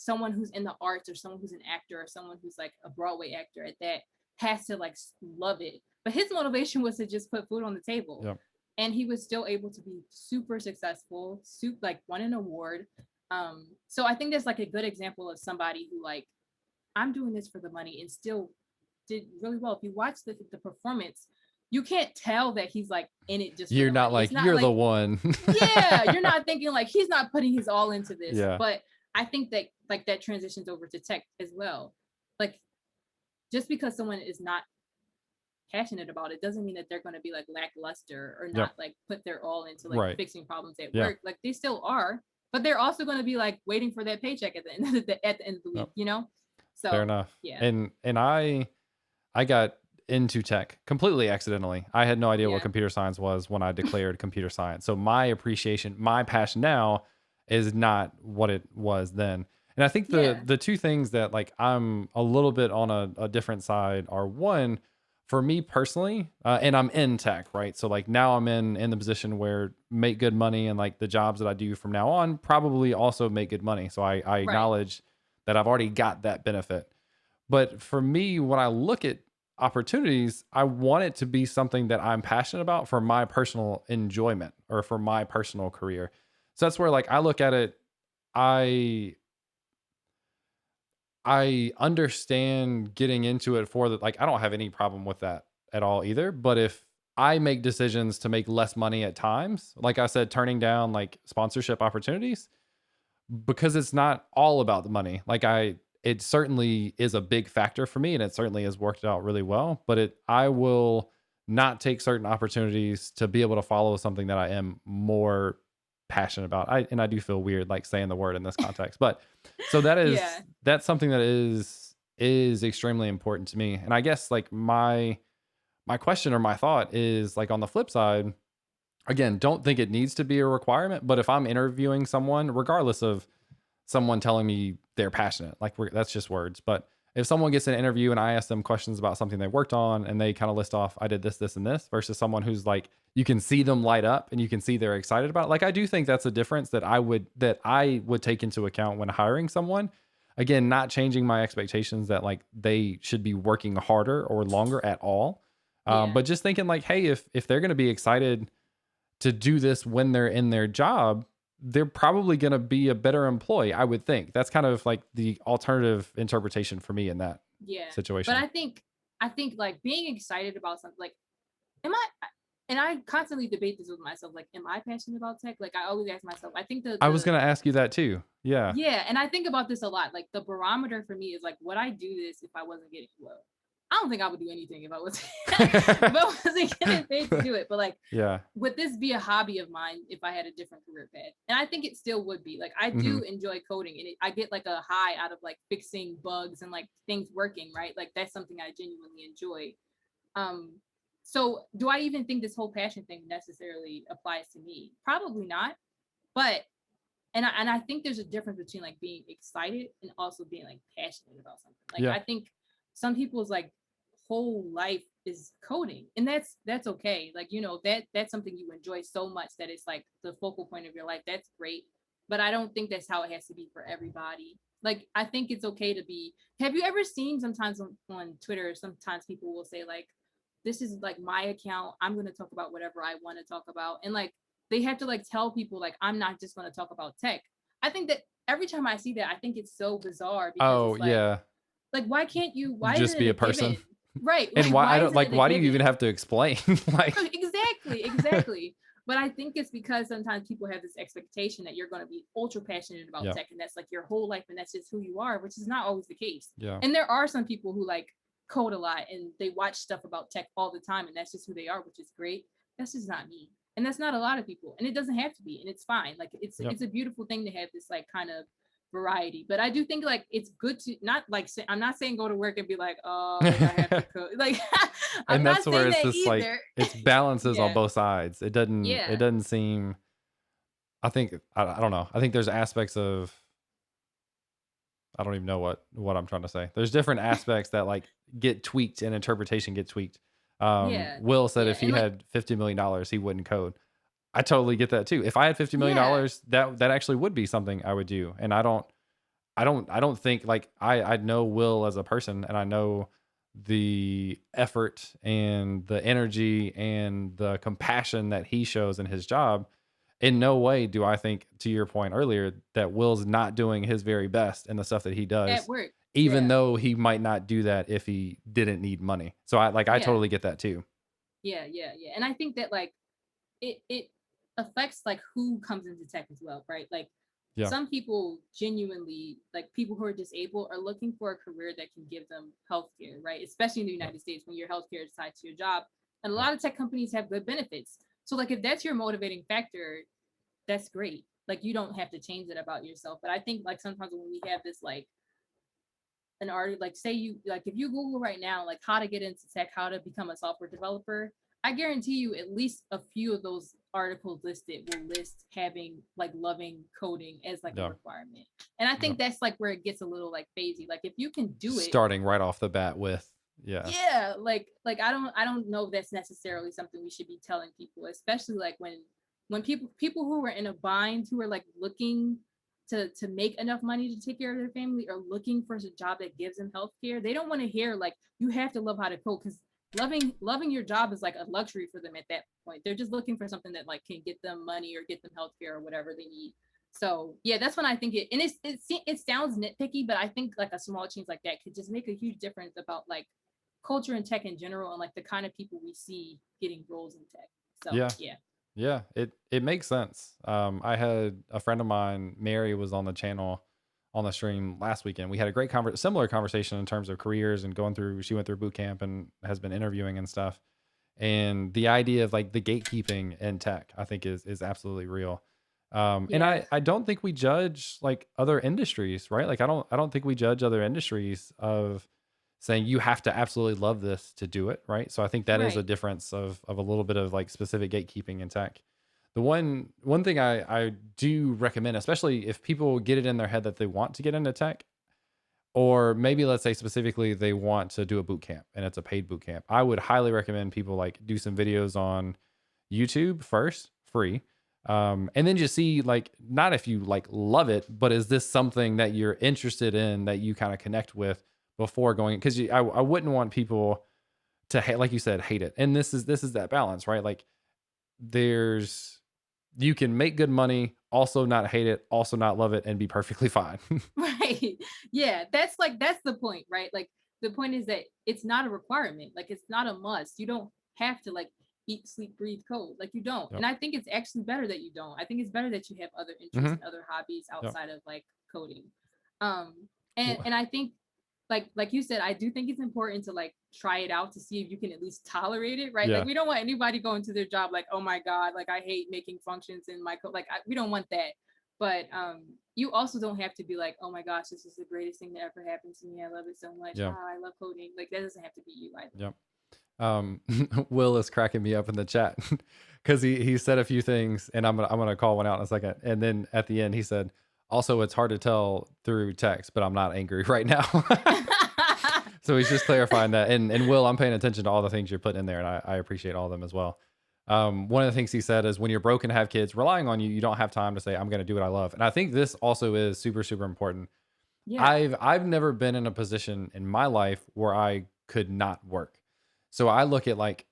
B: someone who's in the arts or someone who's an actor or someone who's like a Broadway actor at that has to like love it. But his motivation was to just put food on the table.
A: Yep.
B: And he was still able to be super successful, like won an award. So I think that's like a good example of somebody who like, I'm doing this for the money and still did really well. If you watch the performance, you can't tell that he's like in it just for
A: You're
B: the
A: not
B: money.
A: like,
B: It's not
A: you're
B: like,
A: the one.
B: yeah, you're not thinking like he's not putting his all into this.
A: Yeah.
B: But I think that like that transitions over to tech as well. Like just because someone is not passionate about it doesn't mean that they're going to be like lackluster or
A: Yep.
B: not like put their all into like
A: Right.
B: fixing problems at
A: Yeah.
B: work. Like they still are, but they're also going to be like waiting for that paycheck at the end of the week,
A: Yep.
B: you know? So
A: Fair enough.
B: yeah.
A: And I got into tech completely accidentally. I had no idea what
B: Yeah.
A: computer science was when I declared computer science. So my appreciation, my passion now is not what it was then. And I think
B: Yeah.
A: the two things that like I'm a little bit on a different side are, one, for me personally, and I'm in tech, right? So like now I'm in the position where make good money, and like the jobs that I do from now on probably also make good money. So I
B: Right.
A: acknowledge that I've already got that benefit. But for me, when I look at opportunities, I want it to be something that I'm passionate about for my personal enjoyment or for my personal career. So that's where like I look at it, I I understand getting into it for the like I don't have any problem with that at all either. But if I make decisions to make less money at times, like I said, turning down like sponsorship opportunities, because it's not all about the money. Like it certainly is a big factor for me, and it certainly has worked out really well, but I will not take certain opportunities to be able to follow something that I am more passionate about. I do feel weird like saying the word in this context, but so
B: Yeah.
A: that's something that is extremely important to me. And I guess like my question or my thought is like on the flip side, again, don't think it needs to be a requirement, but if I'm interviewing someone, regardless of someone telling me they're passionate, like that's just words. But if someone gets an interview and I ask them questions about something they worked on and they kind of list off, I did this, this, and this, versus someone who's like, you can see them light up and you can see they're excited about it. Like I do think that's a difference that I would take into account when hiring someone. Again, not changing my expectations that like they should be working harder or longer at all.
B: Yeah.
A: But just thinking like, hey, if they're going to be excited to do this when they're in their job, they're probably going to be a better employee, I would think. That's kind of like the alternative interpretation for me in that
B: Yeah.
A: situation.
B: But I think like being excited about something like am I and I constantly debate this with myself, like, am I passionate about tech? Like I always ask myself, I think
A: I was going to ask you that too. Yeah.
B: yeah, and I think about this a lot. Like the barometer for me is like, would I do this if I wasn't getting well? I don't think I would do anything if I was if I wasn't getting paid to do it. But like,
A: Yeah.
B: would this be a hobby of mine if I had a different career path? And I think it still would be. Like I do enjoy coding, and I get like a high out of like fixing bugs and like things working, right? Like that's something I genuinely enjoy. So do I even think this whole passion thing necessarily applies to me? Probably not. But and I think there's a difference between like being excited and also being like passionate about something. Like
A: Yeah.
B: I think some people's like whole life is coding, and that's okay. Like that's something you enjoy so much that it's like the focal point of your life. That's great, but I don't think that's how it has to be for everybody. Like I think it's okay to be. Have you ever seen sometimes on Twitter? Sometimes people will say like, "This is like my account. I'm going to talk about whatever I want to talk about," and like they have to like tell people like I'm not just going to talk about tech. I think that every time I see that, I think it's so bizarre because
A: Oh,
B: it's
A: yeah.
B: like why can't you? Why
A: Just
B: isn't
A: be
B: it
A: a
B: a
A: person.
B: given? Right.
A: And
B: Like
A: why I
B: why
A: don't
B: isn't
A: like
B: it a
A: why do you even
B: given?
A: have to explain? Like
B: Exactly. But I think it's because sometimes people have this expectation that you're going to be ultra passionate about
A: Yeah.
B: tech and that's like your whole life and that's just who you are, which is not always the case.
A: Yeah.
B: And there are some people who like code a lot and they watch stuff about tech all the time and that's just who they are, which is great. That's just not me. And that's not a lot of people. And it doesn't have to be. And it's fine. Like it's a beautiful thing to have this like kind of variety. But I do think like it's good to not like I'm not saying go to work and be like, oh, like, I have to cook. Like I'm
A: And
B: not
A: that's where
B: saying
A: it's
B: that
A: just like
B: either.
A: it's balances on
B: Yeah.
A: both sides. It
B: Yeah.
A: doesn't seem I don't know. I think there's aspects of I don't even know what I'm trying to say. There's different aspects that like get tweaked and interpretation get tweaked.
B: Yeah.
A: Will said
B: Yeah.
A: if he
B: And like,
A: had $50 million, he wouldn't code. I totally get that too. If I had $50 million,
B: yeah.
A: that actually would be something I would do. And I don't think like I know Will as a person, and I know the effort and the energy and the compassion that he shows in his job. In no way do I think, to your point earlier, that Will's not doing his very best in the stuff that he
B: At
A: does,
B: work.
A: even
B: Yeah.
A: though he might not do that if he didn't need money. So I
B: Yeah.
A: totally get that too.
B: Yeah. Yeah. Yeah. And I think that like it affects like who comes into tech as well, right? Like
A: Yeah.
B: some people genuinely, like people who are disabled, are looking for a career that can give them healthcare, right? Especially in the
A: Yep.
B: United States when your healthcare is tied to your job. And a
A: Yep.
B: lot of tech companies have good benefits. So like if that's your motivating factor, that's great. Like you don't have to change it about yourself. But I think like sometimes when we have this like an art, like say you like if you Google right now like how to get into tech, how to become a software developer, I guarantee you at least a few of those articles listed will list having like loving coding as like a
A: Yep.
B: requirement. And I think
A: Yep.
B: that's like where it gets a little like phasey. Like if you can do it,
A: Starting right off the bat with, yeah.
B: yeah, like I don't know if that's necessarily something we should be telling people, especially like when people who are in a bind, who are like looking to make enough money to take care of their family, or looking for a job that gives them health care. They don't want to hear like you have to love how to code, because loving your job is like a luxury for them at that point. They're just looking for something that like can get them money or get them health care or whatever they need. So yeah, that's when I think it, and it sounds nitpicky, but I think like a small change like that could just make a huge difference about like culture and tech in general, and like the kind of people we see getting roles in tech. So
A: Yeah.
B: yeah.
A: Yeah, it makes sense. I had a friend of mine, Mary, was on the channel on the stream last weekend. We had a great similar conversation in terms of careers and going through. She went through boot camp and has been interviewing and stuff. And the idea of like the gatekeeping in tech, I think is absolutely real. And
B: Yeah.
A: I don't think we judge like other industries, right? Like I don't think we judge other industries of saying you have to absolutely love this to do it, right? So I think that is a
B: Right.
A: difference of a little bit of like specific gatekeeping in tech. The one thing I do recommend, especially if people get it in their head that they want to get into tech, or maybe let's say specifically they want to do a boot camp and it's a paid boot camp, I would highly recommend people like do some videos on YouTube first, free. And then just see like not if you like love it, but is this something that you're interested in that you kind of connect with before going? Because I wouldn't want people to hate, like you said, hate it. And this is that balance, right? Like there's you can make good money, also not hate it, also not love it, and be perfectly fine.
B: Right. Yeah, that's the point, right? Like the point is that it's not a requirement. Like it's not a must. You don't have to like eat, sleep, breathe code. Like you don't.
A: Yep.
B: And I think it's actually better that you don't. I think it's better that you have other interests
A: Hmm.
B: and other hobbies
A: Yep.
B: outside of like coding. Um and
A: Wh-
B: and I think like you said, I do think it's important to like try it out to see if you can at least tolerate it, right? Like
A: Yeah.
B: we don't want anybody going to their job like, oh my God, like I hate making functions in my code. Like we don't want that. But you also don't have to be like, oh my gosh, this is the greatest thing that ever happened to me. I love it so much.
A: Yeah.
B: Ah, I love coding. Like that doesn't have to be you either.
A: Yep. Will is cracking me up in the chat because he said a few things, and I'm gonna call one out in a second. And then at the end, he said, "Also, it's hard to tell through text, but I'm not angry right now." So he's just clarifying that. And Will, I'm paying attention to all the things you're putting in there, and I appreciate all of them as well. One of the things he said is, when you're broken to have kids relying on you, you don't have time to say, "I'm gonna do what I love." And I think this also is super super important.
B: Yeah.
A: I've never been in a position in my life where I could not work. So I look at like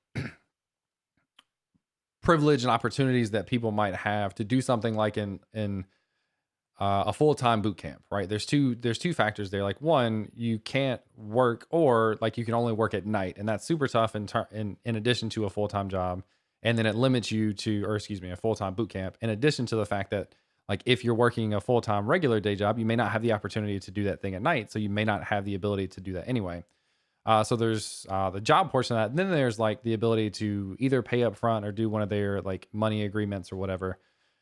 A: privilege and opportunities that people might have to do something like in a full time boot camp, right? There's two factors there. Like one, you can't work, or like you can only work at night, and that's super tough in addition to a full time job. And then it limits you to, or excuse me, a full time boot camp. In addition to the fact that like if you're working a full time regular day job, you may not have the opportunity to do that thing at night, so you may not have the ability to do that anyway. So there's the job portion of that. And then there's like the ability to either pay up front or do one of their like money agreements or whatever.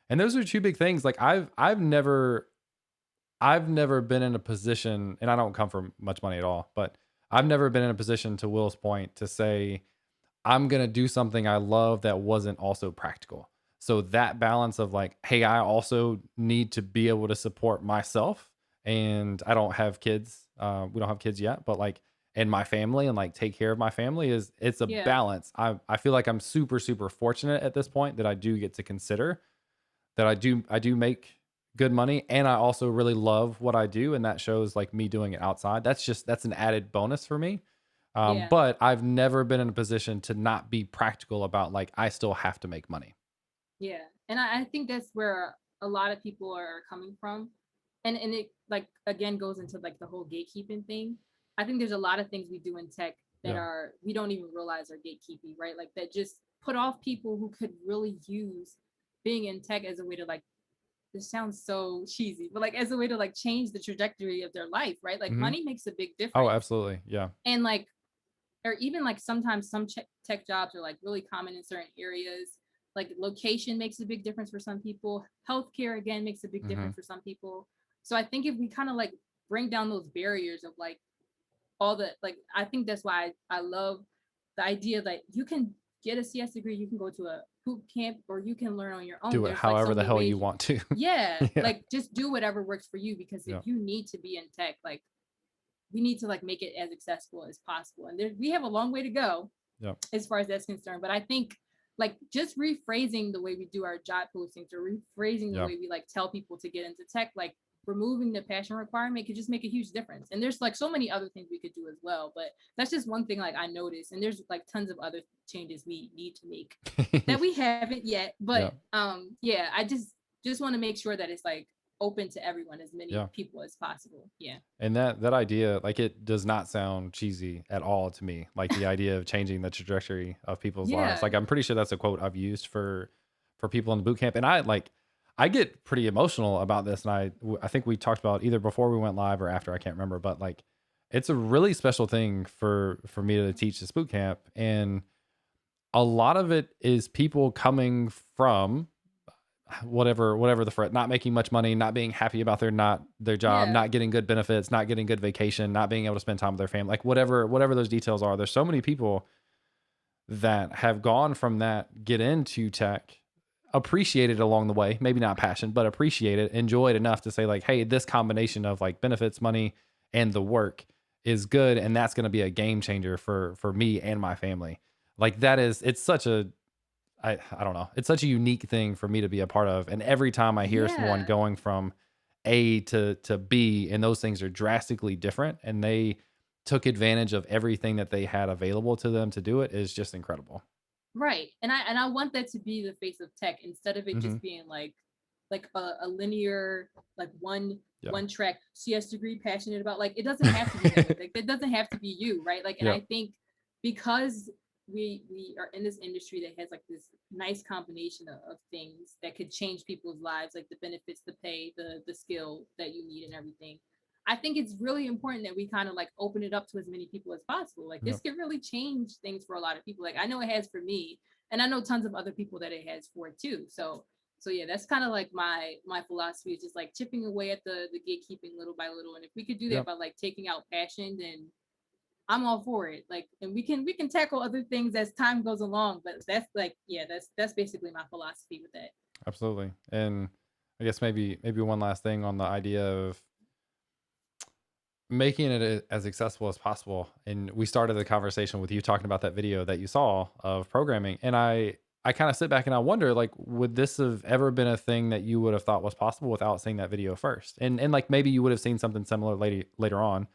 A: And those are two big things. Like I've never been in a position, and I don't come from much money at all, but I've never been in a position, to Will's point, to say I'm gonna do something I love that wasn't also practical. So that balance of like, hey, I also need to be able to support myself, and I don't have kids. We don't have kids yet, but like, and my family, and like take care of my family, is it's a
B: Yeah.
A: balance. I feel like I'm super super fortunate at this point that I do get to consider that I do make good money, and I also really love what I do, and that shows like me doing it outside. That's an added bonus for me.
B: Yeah.
A: But I've never been in a position to not be practical about like I still have to make money.
B: Yeah. And I think that's where a lot of people are coming from. And it like again goes into like the whole gatekeeping thing. I think there's a lot of things we do in tech that
A: Yeah.
B: are we don't even realize are gatekeeping, right? Like that just put off people who could really use being in tech as a way to like this sounds so cheesy, but like as a way to like change the trajectory of their life, right? Like
A: Hmm.
B: money makes a big
A: Oh,
B: difference.
A: absolutely. Yeah.
B: And like or even like sometimes some tech jobs are like really common in certain areas. Like location makes a big difference for some people. Healthcare again makes a big
A: Hmm.
B: difference for some people. So I think if we kind of like bring down those barriers of like all the like, I think that's why I love the idea that you can get a CS degree, you can go to a boot camp, or you can learn on your own.
A: Do it
B: There's like
A: however
B: so
A: the
B: many
A: hell you
B: ways.
A: want to.
B: Yeah,
A: Yeah.
B: like just do whatever works for you because if
A: Yeah.
B: you need to be in tech, like we need to like make it as accessible as possible. And there we have a long way to go
A: Yeah.
B: as far as that's concerned. But I think like just rephrasing the way we do our job postings or rephrasing the
A: Yeah.
B: way we like tell people to get into tech, like removing the passion requirement could just make a huge difference. And there's like so many other things we could do as well. But that's just one thing like I noticed. And there's like tons of other changes we need to make that we haven't yet.
A: Yeah.
B: But yeah, I just want to make sure that it's like open to everyone, as many
A: Yeah.
B: people as possible. Yeah.
A: And that idea, like, it does not sound cheesy at all to me. Like the idea of changing the trajectory of people's lives.
B: Yeah.
A: Like, I'm pretty sure that's a quote I've used for people in the boot camp. And I get pretty emotional about this. And I think we talked about either before we went live or after. I can't remember, but like, it's a really special thing for me to teach this boot camp, and a lot of it is people coming from whatever the threat, not making much money, not being happy about their job,
B: Yeah.
A: not getting good benefits, not getting good vacation, not being able to spend time with their family, like whatever those details are. There's so many people that have gone from that, get into tech, appreciate it along the way, maybe not passion, but appreciate it, enjoy it enough to say like, hey, this combination of like benefits, money, and the work is good, and that's going to be a game changer for me and my family. Like that is, it's such a, I don't know. It's such a unique thing for me to be a part of. And every time I hear someone
B: Yeah.
A: going from A to B, and those things are drastically different, and they took advantage of everything that they had available to them to do it, is just incredible.
B: Right. And I want that to be the face of tech instead of it
A: Hmm.
B: just being like a linear like
A: Yeah.
B: one track CS degree passionate about like it doesn't have to be that way. Like that doesn't have to be you, right? Like and
A: Yeah.
B: I think because we are in this industry that has like this nice combination of things that could change people's lives, like the benefits, the pay, the skill that you need and everything. I think it's really important that we kind of like open it up to as many people as possible. Like
A: Yeah.
B: this can really change things for a lot of people. Like I know it has for me, and I know tons of other people that it has for too. So yeah, that's kind of like my philosophy is just like chipping away at the gatekeeping little by little. And if we could do
A: Yeah.
B: that by like taking out passion, then I'm all for it. Like, and we can tackle other things as time goes along. But that's like, yeah, that's basically my philosophy with that.
A: Absolutely. And I guess maybe one last thing on the idea of making it as accessible as possible. And we started the conversation with you talking about that video that you saw of programming. And I kind of sit back and I wonder, like, would this have ever been a thing that you would have thought was possible without seeing that video first? And like maybe you would have seen something similar later on,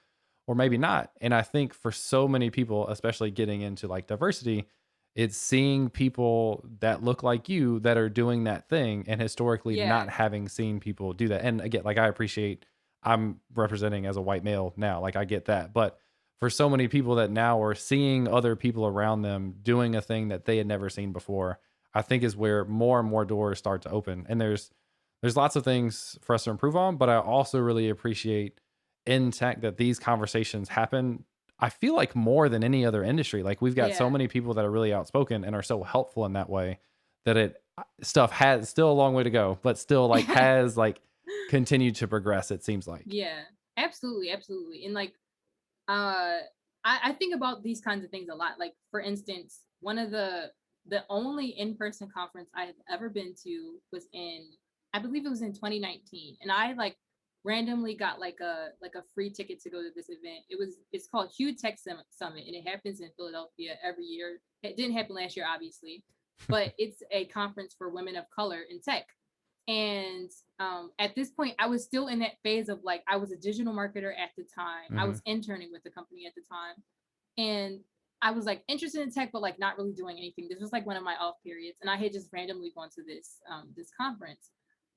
A: or maybe not. And I think for so many people, especially getting into like diversity, it's seeing people that look like you that are doing that thing, and historically
B: Yeah,
A: not having seen people do that. And again, like I appreciate, I'm representing as a white male now, like I get that. But for so many people that now are seeing other people around them doing a thing that they had never seen before, I think is where more and more doors start to open. And there's lots of things for us to improve on, but I also really appreciate in tech that these conversations happen. I feel like more than any other industry. Like we've got so
B: yeah,
A: many people that are really outspoken and are so helpful in that way, that it stuff has still a long way to go, but still like has like continued to progress, it seems like.
B: yeah. Absolutely, absolutely. And like, uh, I think about these kinds of things a lot. Like, for instance, one of the only in person conference I have ever been to was in, I believe it was in 2019, and I like randomly got like a free ticket to go to this event. It's called Hugh Tech Summit, and it happens in Philadelphia every year. It didn't happen last year, obviously, but it's a conference for women of color in tech. And at this point, I was still in that phase of like, I was a digital marketer at the time. I
A: Hmm.
B: was interning with the company at the time. And I was like interested in tech, but like not really doing anything. This was like one of my off periods. And I had just randomly gone to this conference.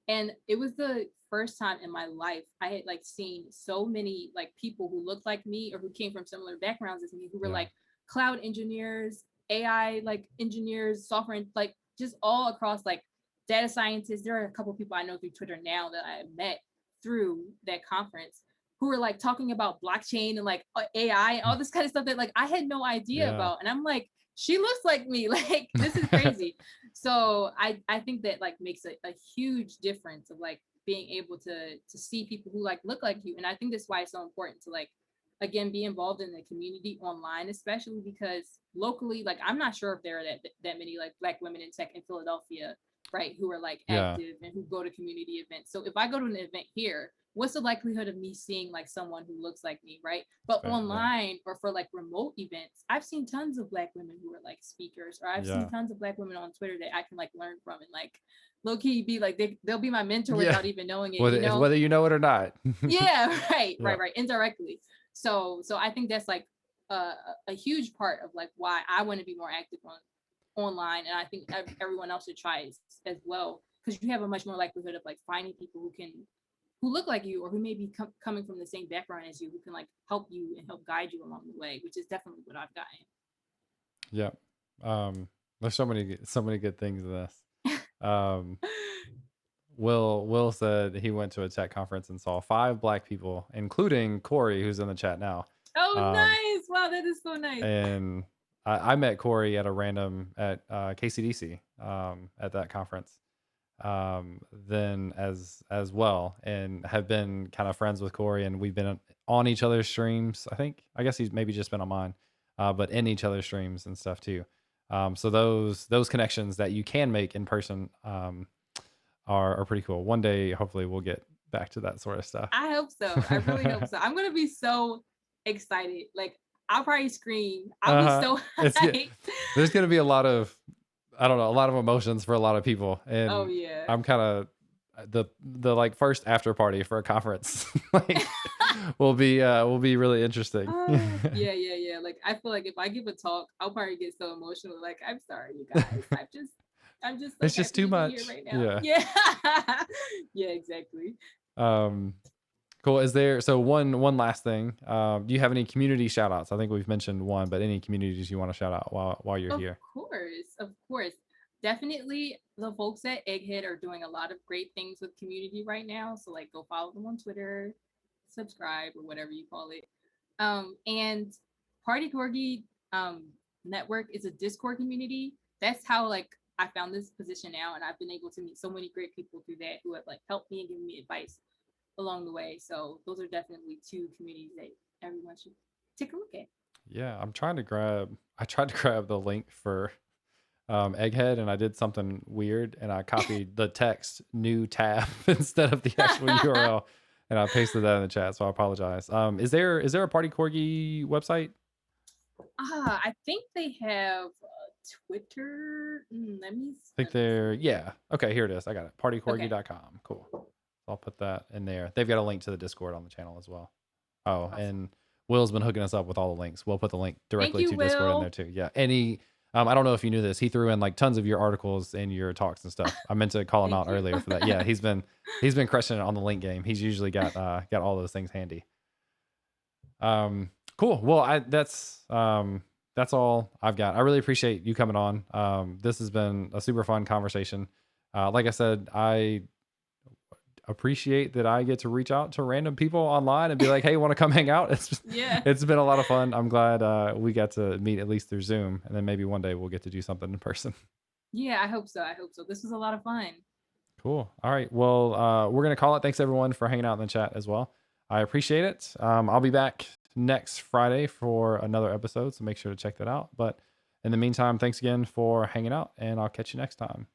B: And it was the first time in my life I had like seen so many like people who looked like me or who came from similar backgrounds as me, who were
A: Yeah.
B: like cloud engineers, AI like engineers, software, like just all across, like data scientists. There are a couple of people I know through Twitter now that I met through that conference, who were like talking about blockchain and like AI and all this kind of stuff that like I had no idea
A: Yeah.
B: about. And I'm like, she looks like me. Like this is crazy. So I think that like makes a huge difference of like being able to see people who like look like you. And I think that's why it's so important to like again be involved in the community online, especially because locally, like I'm not sure if there are that many like Black women in tech in Philadelphia, right, who are like
A: Yeah.
B: active and who go to community events. So if I go to an event here, what's the likelihood of me seeing like someone who looks like me, right? But
A: Fair. Yeah.
B: online or for like remote events, I've seen tons of Black women who are like speakers, or I've seen
A: Yeah.
B: tons of Black women on Twitter that I can like learn from and like low key be like they'll be my mentor
A: Yeah.
B: without even knowing it,
A: Whether
B: you know?
A: whether you know it or not.
B: Yeah, right,
A: Yeah.
B: right, right, indirectly. So I think that's like a huge part of like why I want to be more active on online, and I think everyone else should try as well, because you have a much more likelihood of like finding people who look like you or who may be coming from the same background as you, who can like help you and help guide you along the way, which is definitely what I've gotten.
A: Yeah. There's so many good things in this. Um, Will said he went to a tech conference and saw 5 Black people, including Corey, who's in the chat now.
B: Oh,
A: Um,
B: nice! Wow, that is so nice.
A: and I met Corey at a random at KCDC at that conference. Then as well, and have been kind of friends with Corey, and we've been on each other's streams. I guess he's maybe just been on mine, but in each other's streams and stuff too. So those connections that you can make in person are pretty cool. One day, hopefully, we'll get back to that sort of stuff.
B: I hope so. I really hope so. I'm gonna be so excited. Like I'll probably scream. I'll be
A: Uh-huh.
B: so
A: It's good.
B: hyped.
A: There's gonna be a lot of, I don't know, a lot of emotions for a lot of people,
B: Oh
A: and
B: yeah.
A: I'm kind of the like first after party for a conference like will be really interesting.
B: Yeah, yeah, yeah. Like I feel like if I give a talk, I'll probably get so emotional. Like I'm sorry, you guys. I'm just so
A: It's just
B: happy
A: too
B: to be here
A: much.
B: right now.
A: Yeah.
B: Yeah. Yeah, exactly.
A: Um, cool. Is there so one last thing? Do you have any community shout outs? I think we've mentioned one, but any communities you want to shout out while you're
B: Of
A: here?
B: course, of course. Definitely the folks at Egghead are doing a lot of great things with community right now. So like go follow them on Twitter, subscribe or whatever you call it. And Party Corgi um network is a Discord community. That's how like I found this position now, and I've been able to meet so many great people through that who have like helped me and given me advice along the way. So those are definitely two communities that everyone should take a look at.
A: Yeah, I tried to grab the link for Egghead, and I did something weird, and I copied the text new tab instead of the actual URL, and I pasted that in the chat. So I apologize. Is there a Party Corgi website?
B: I think they have Twitter. Let me
A: I think
B: let me
A: they're,
B: see.
A: yeah. Okay, here it is. I got it.
B: Okay.
A: Partycorgi.com. Cool. So I'll put that in there. They've got a link to the Discord on the channel as well. Oh,
B: Awesome.
A: and Will's been hooking us up with all the links. We'll put the link
B: Thank
A: directly
B: you,
A: to Discord in there
B: Will.
A: too. Yeah. Any I don't know if you knew this. He threw in like tons of your articles and your talks and stuff. I meant to call him
B: Thank
A: out
B: you.
A: earlier for that. Yeah, he's been crushing it on the link game. He's usually got all those things handy. Cool. Well, that's all I've got. I really appreciate you coming on. This has been a super fun conversation. Like I said, I appreciate that I get to reach out to random people online and be like, "Hey, want to come hang out?"
B: Yeah.
A: It's been a lot of fun. I'm glad we got to meet at least through Zoom, and then maybe one day we'll get to do something in person.
B: Yeah, I hope so. I hope so. This was a lot of fun.
A: Cool. All right. Well, we're gonna call it. Thanks everyone for hanging out in the chat as well. I appreciate it. I'll be back next Friday for another episode, so make sure to check that out. But in the meantime, thanks again for hanging out, and I'll catch you next time.